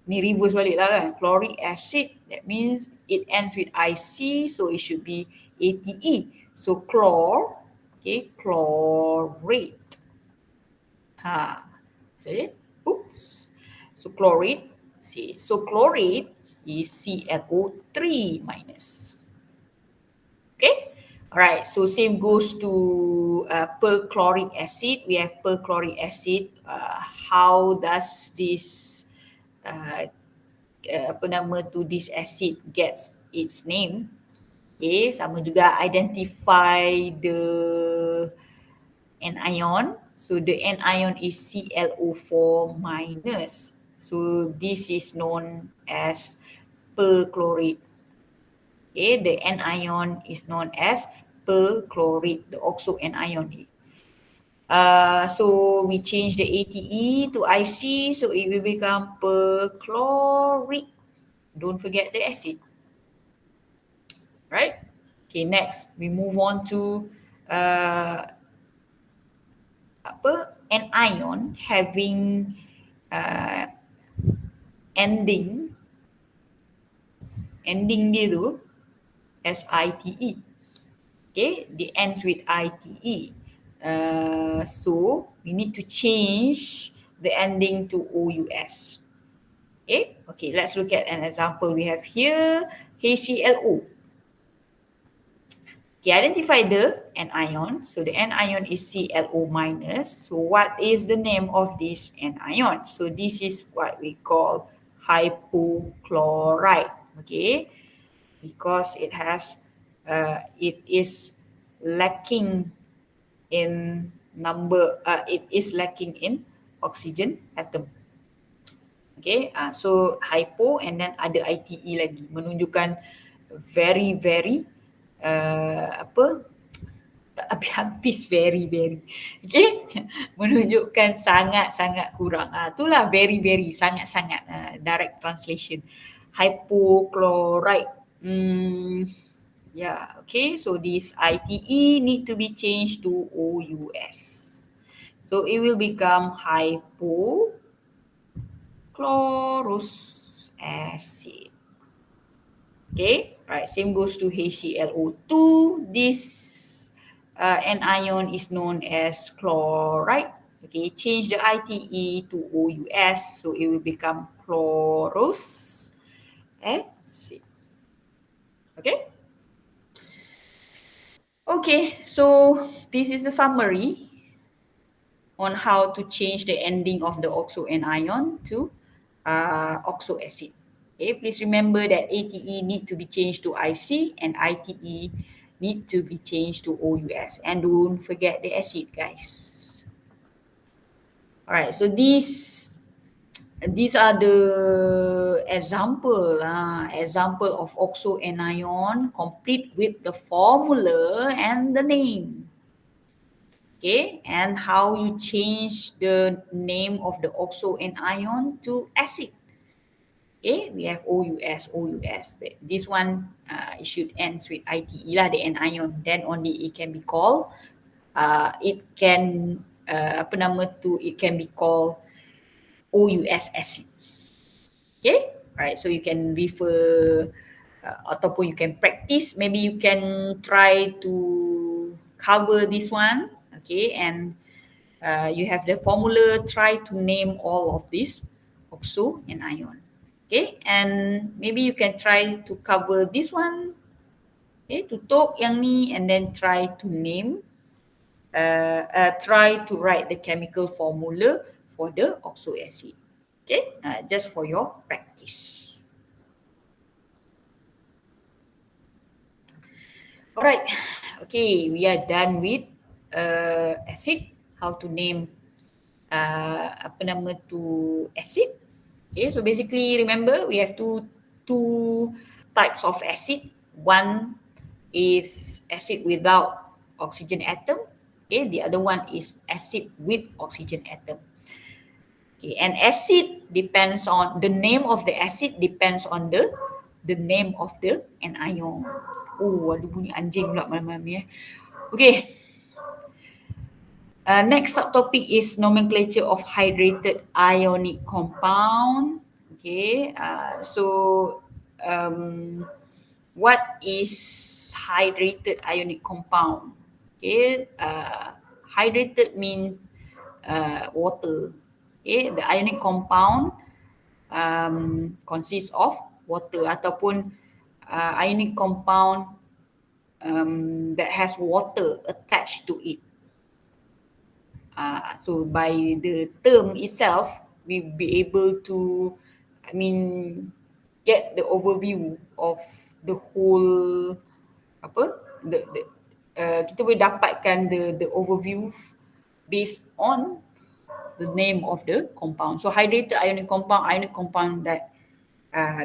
ni reverse balik lah kan. Chloric acid, that means it ends with IC, so it should be ATE. So okay, chlorate. So chlorate, so chlorate is ClO3 minus. Okay, all right. So same goes to perchloric acid. We have perchloric acid. How does this this acid gets its name? Okay, sama juga identify the anion. So the anion is ClO4 minus. So this is known as perchlorate. Okay, the anion is known as perchlorate, the oxo anion. So we change the ATE to IC, so it will become perchloric. Don't forget the acid. Right? Okay, next we move on to an ion having ending dia tu as ITE. Okay, it ends with ITE. So we need to change the ending to OUS. Okay, let's look at an example we have here, HClO. Okay, identify the anion. So the anion is ClO minus. So what is the name of this anion? So this is what we call hypochlorite. Okay, because it is lacking in number. It is lacking in oxygen atom. Okay, so hypo and then ada ITE lagi, menunjukkan very tak habis very okay, menunjukkan sangat kurang. Itulah very sangat direct translation. Hypochlorite. Yeah, okay, so this ITE need to be changed to OUS. So it will become hypochlorous acid. Okay, right, same goes to HClO2. This anion is known as chloride. Okay, change the ITE to OUS, so it will become chlorous acid. Okay. Okay, so this is the summary on how to change the ending of the oxo anion to oxo acid. Okay, please remember that ATE need to be changed to IC and ITE need to be changed to OUS. And don't forget the acid, guys. Alright, so these are the example of oxo anion complete with the formula and the name. Okay, and how you change the name of the oxo anion to acid. Okay, we have OUS. This one it should end with ITE lah, the anion. Then only it can be called. It can it can be called OUS acid. Okay, right. So you can refer ataupun you can practice. Maybe you can try to cover this one. Okay, and you have the formula. Try to name all of this oxo and ion. Okay, and maybe you can try to cover this one. Okay, tutup yang ni and then try to name. Try to write the chemical formula for the oxo acid. Okay, just for your practice. Alright, okay, we are done with acid. How to name acid. Okay, so basically remember we have two types of acid. One is acid without oxygen atom. Okay, the other one is acid with oxygen atom. Okay, and acid depends on the name of the acid depends on the name of the anion. Oh, ada bunyi anjing pula malam-malam ni. Okay. Next subtopic is nomenclature of hydrated ionic compound. Okay. What is hydrated ionic compound? Okay. Hydrated means water. Okay. The ionic compound consists of water ataupun ionic compound that has water attached to it. So by the term itself, we'll be able to, get the overview of the whole kita boleh dapatkan the overview based on the name of the compound. So hydrated ionic compound that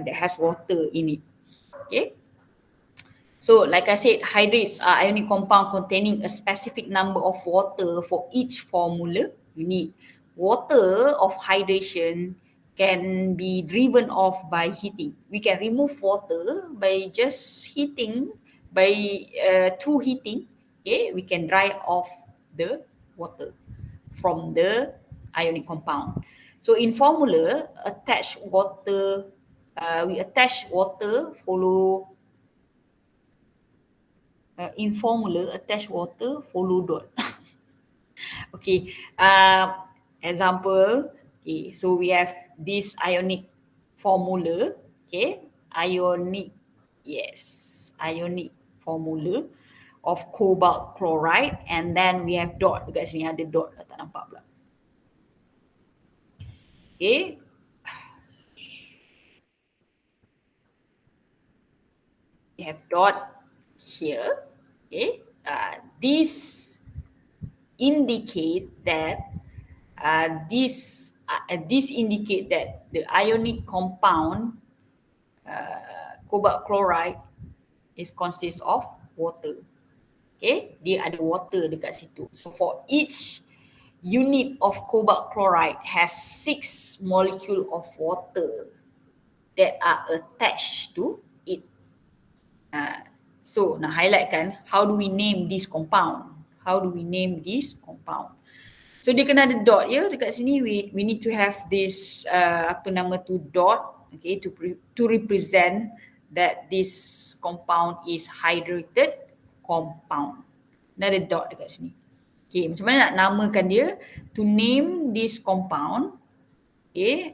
has water in it. Okay. So like I said, hydrates are ionic compound containing a specific number of water for each formula you need. Water of hydration can be driven off by heating. We can remove water by just heating, through heating. Okay, we can dry off the water from the ionic compound. So in formula, we attach water in formula, attach water, follow dot. Okay, example. Okay, so we have this ionic formula. Okay, ionic formula of cobalt chloride, and then we have dot. Dekat sini ada dot, tak nampak pula. Okay. We have dot here. Okay, this indicate that this indicate that the ionic compound cobalt chloride is consists of water. Okay, dia ada water dekat situ. So for each unit of cobalt chloride has 6 molecule of water that are attached to it. So nak highlight kan, how do we name this compound? So dia kena ada dot ya dekat sini. We need to have this dot, okay, to represent that this compound is hydrated compound. Ada dot dekat sini. Okay, macam mana nak namakan dia? To name this compound, okay,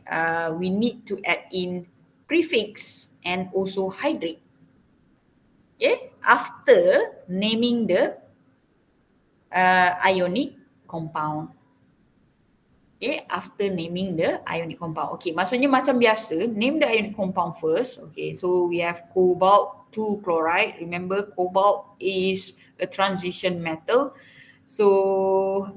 we need to add in prefix and also hydrate. Okay, after naming the ionic compound. Okay, after naming the ionic compound. Okay, maksudnya macam biasa, name the ionic compound first. Okay, so we have cobalt 2 chloride. Remember, cobalt is a transition metal. So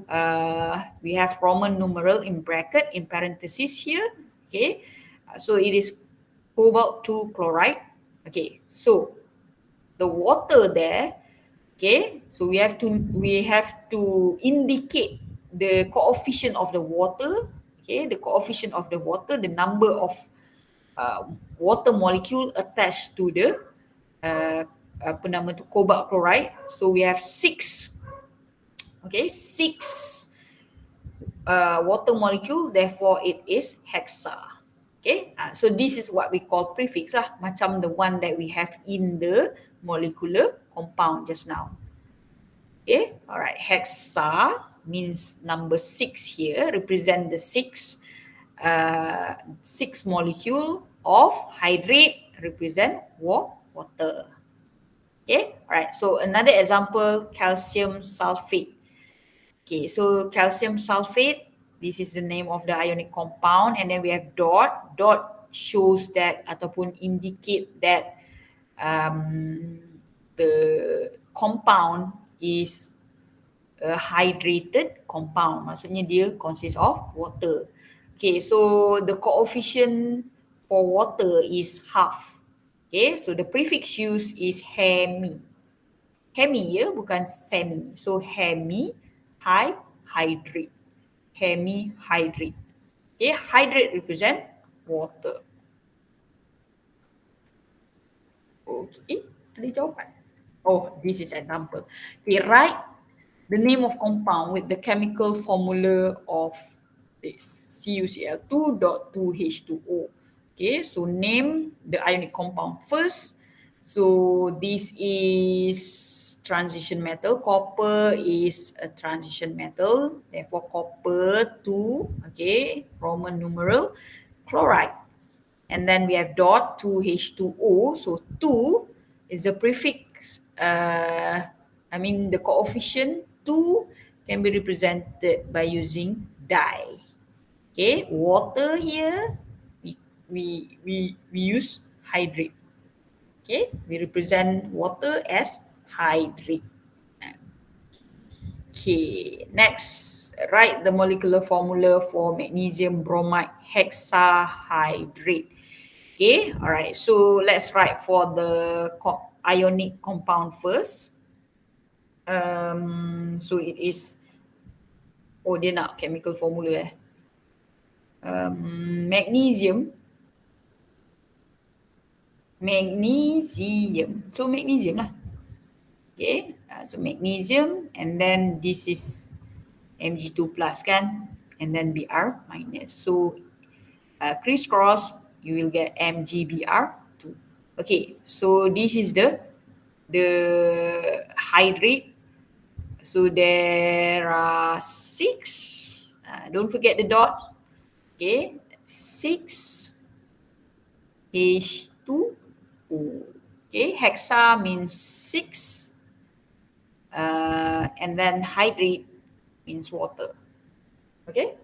we have Roman numeral in bracket, in parentheses here. Okay, so it is cobalt 2 chloride. Okay, so the water there. Okay, so we have to indicate the coefficient of the water. Okay, the coefficient of the water, the number of water molecule attached to the apa nama tu, cobalt chloride. So we have 6. Okay, 6 water molecule. Therefore, it is hexa. Okay, so this is what we call prefix lah, macam the one that we have in the molecular compound just now. Okay, all right. Hexa means number 6 here, represent the 6 molecule of hydrate, represent water. Okay, all right. So another example, calcium sulfate. Okay, so calcium sulfate, this is the name of the ionic compound, and then we have dot. Dot shows that ataupun indicate that the compound is a hydrated compound. Maksudnya dia consists of water. Okay, so the coefficient for water is half. Okay, so the prefix used is hemi. Hemi ya, bukan semi. So hydrate. Hemi-hydrate. Okay, hydrate represent water. Okay, ada jawapan? Oh, this is example. Okay, write the name of compound with the chemical formula of this CuCl2.2H2O. Okay, so name the ionic compound first. So this is transition metal. Copper is a transition metal. Therefore, copper 2, okay, Roman numeral, chloride. And then we have dot 2H2O. So 2 is the prefix, the coefficient 2 can be represented by using di. Okay, water here, we use hydrate. Okay, we represent water as hydrate. Okay, next, write the molecular formula for magnesium bromide hexahydrate. Okay, all right. So let's write for the ionic compound first. So it is, dia nak chemical formula magnesium. So magnesium lah. Okay, so magnesium, and then this is Mg2 plus kan, and then Br minus. So crisscross, you will get MgBr2. Okay, so this is the hydrate. So there are 6. Don't forget the dot. Okay, 6 H2O. Okay, hexa means 6. And then hydrate means water. Okay.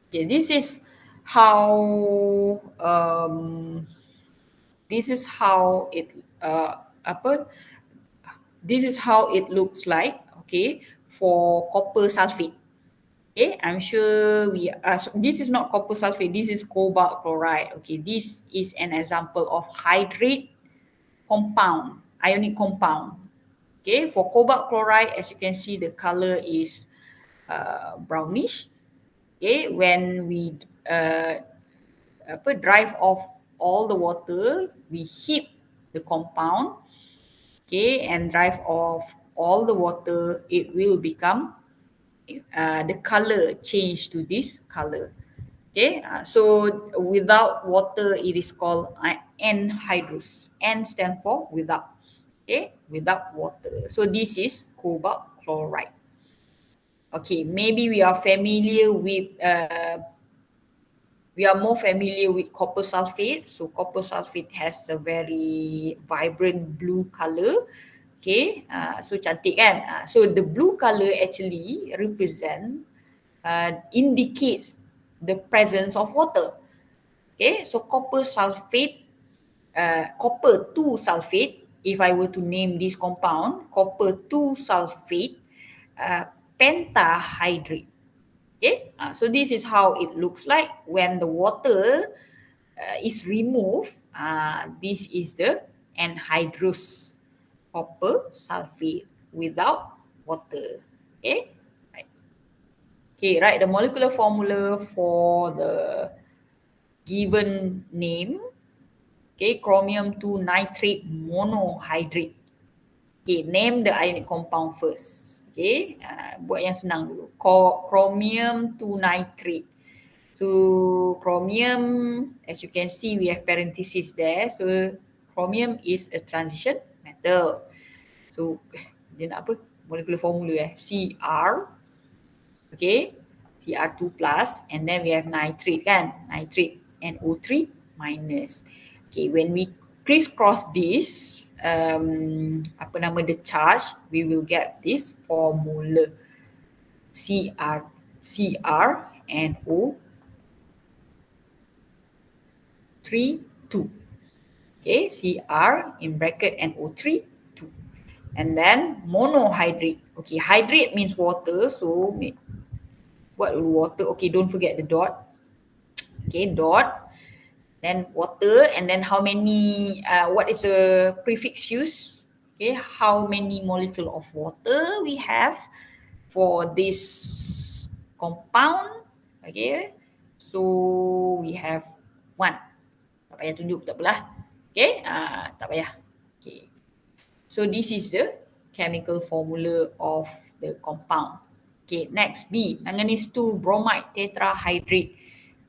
Okay, this is how it looks like. Okay, for copper sulfate. Okay, I'm sure this is not copper sulfate, this is cobalt chloride. Okay, this is an example of hydrate compound, ionic compound. Okay, for cobalt chloride, as you can see, the color is brownish. Okay, when we drive off all the water, we heat the compound. Okay, and drive off all the water, it will become the color change to this color. Okay, so without water, it is called anhydrous. N stand for without. Okay, without water. So this is cobalt chloride. Okay, maybe we are more familiar with copper sulfate. So copper sulfate has a very vibrant blue color. Okay, so cantik kan? So the blue color actually represent indicates the presence of water. Okay, so copper sulfate, copper 2 sulfate, if I were to name this compound, copper 2 sulfate pentahydrate. Okay, so this is how it looks like when the water is removed. This is the anhydrous copper sulfate without water. Okay, right. Okay, write the molecular formula for the given name. Okay, chromium 2 nitrate monohydrate. Okay, name the ionic compound first. Okay, buat yang senang dulu. Chromium 2 nitrate. So chromium, as you can see, we have parentheses there. So chromium is a transition metal. So dia nak apa? Molecular formula Cr, okay, Cr2 plus, and then we have nitrate kan, nitrate NO3 minus. Okay, when we crisscross this, apa nama the charge, we will get this formula Cr NO3 2. Okay, Cr in bracket NO3 2. And then monohydrate. Okay, hydrate means water, so what will water? Okay, don't forget the dot. Okay, dot, then water, and then how many, what is the prefix used? Okay, how many molecule of water we have for this compound? Okay, so we have 1. Tak payah tunjuk, tak apalah. Okay, tak payah. Okay, so this is the chemical formula of the compound. Okay, next B, manganese 2 bromide tetrahydrate.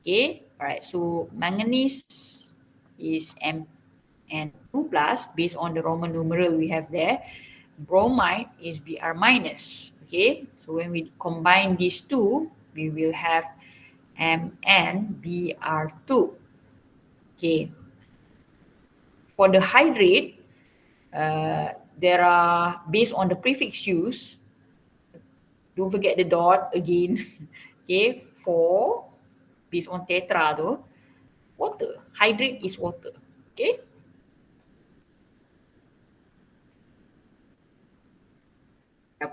Okay, alright, so manganese is Mn2 plus based on the Roman numeral we have there. Bromide is Br minus. Okay, so when we combine these two, we will have MnBr2. Okay, for the hydrate, there are, based on the prefix used, don't forget the dot again. Okay, for based on tetra tu, water. Hydrate is water. Okay. Yep.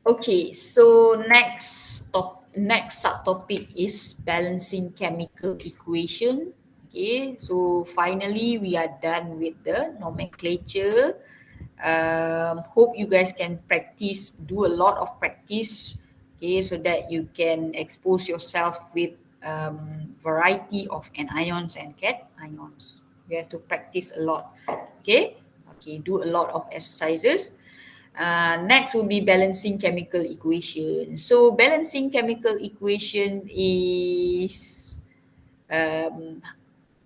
Okay, so next subtopic is balancing chemical equation. Okay, so finally we are done with the nomenclature. Hope you guys can practice, do a lot of practice, okay, so that you can expose yourself with variety of anions and cations. You have to practice a lot. Okay, do a lot of exercises. Next will be balancing chemical equation. So balancing chemical equation is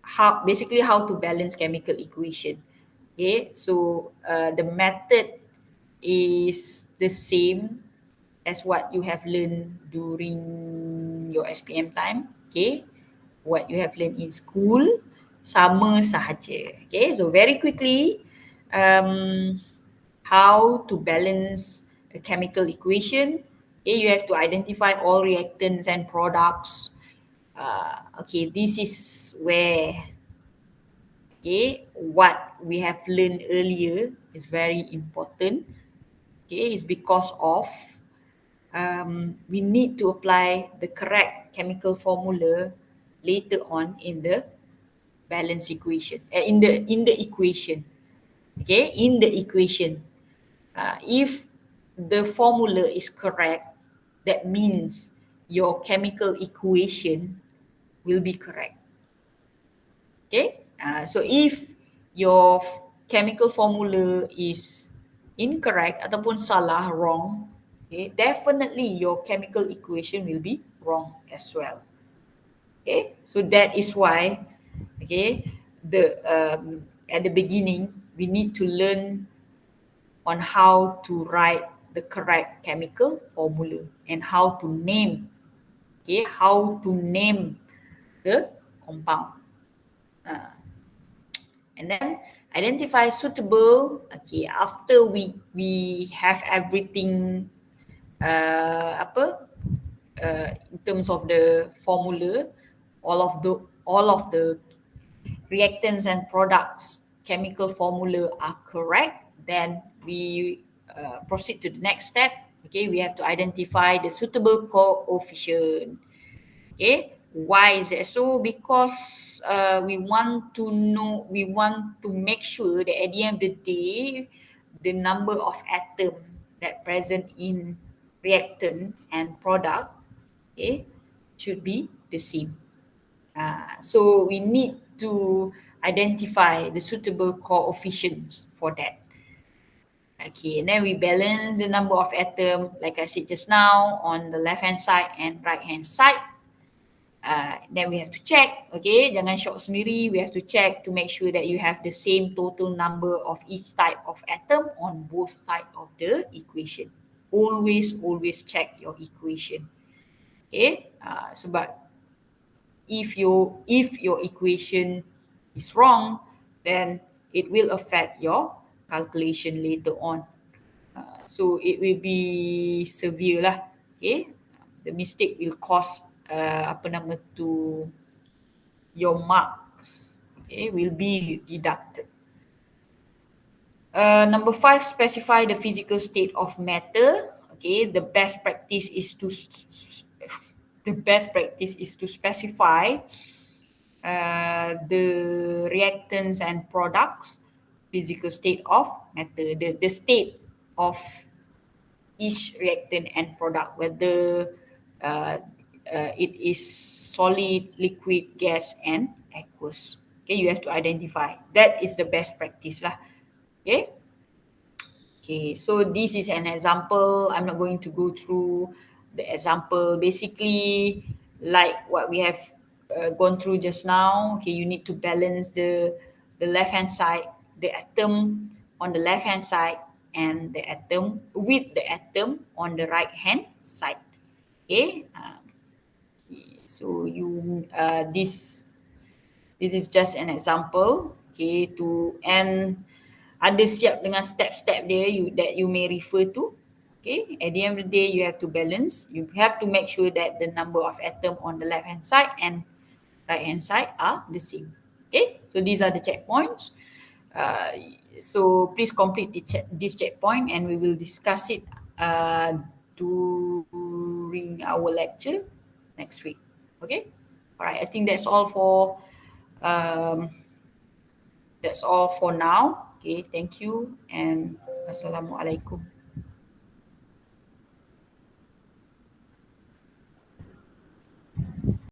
how to balance chemical equation. Okay, so the method is the same as what you have learned during your SPM time. Okay, what you have learned in school, sama sahaja. Okay, so very quickly, how to balance a chemical equation. Okay, you have to identify all reactants and products. Okay, this is where, okay, what we have learned earlier is very important. Okay, it's because of we need to apply the correct chemical formula later on in the balance equation, in the equation. Okay, in the equation, if the formula is correct, that means your chemical equation will be correct. Okay, so if your chemical formula is incorrect ataupun salah, wrong, okay, definitely your chemical equation will be wrong as well. Okay, so that is why, okay, the at the beginning we need to learn on how to write the correct chemical formula and how to name, okay, how to name the compound. And then identify suitable. Okay, after we have everything in terms of the formula, all of the reactants and products chemical formula are correct, then we proceed to the next step. Okay, we have to identify the suitable coefficient. Okay, why is that so? Because we want to make sure that at the end of the day, the number of atom that present in reactant and product, okay, should be the same. So we need to identify the suitable coefficients for that. Okay, and then we balance the number of atom, like I said just now, on the left hand side and right hand side. Then we have to check, okay, jangan shock sendiri. We have to check to make sure that you have the same total number of each type of atom on both sides of the equation. Always check your equation. Okay, sebab if your equation is wrong, then it will affect your calculation later on. So it will be severe lah. Okay, the mistake will cost your marks. Okay, will be deducted. Number 5, specify the physical state of matter. Okay, the best practice is to specify the reactants and products physical state of matter, the state of each reactant and product, whether it is solid, liquid, gas, and aqueous. Okay, you have to identify. That is the best practice lah. Okay. Okay, so this is an example. I'm not going to go through the example. Basically, like what we have gone through just now. Okay, you need to balance the left hand side, the atom on the left hand side, and the atom with the atom on the right hand side. Okay, so this is just an example. Okay, and ada siap dengan step-step dia that you may refer to. Okay, at the end of the day, you have to balance. You have to make sure that the number of atom on the left hand side and right hand side are the same. Okay, so these are the checkpoints. So please complete this checkpoint, and we will discuss it during our lecture next week. Okay, all right. I think that's all for now. Okay, thank you and Assalamualaikum.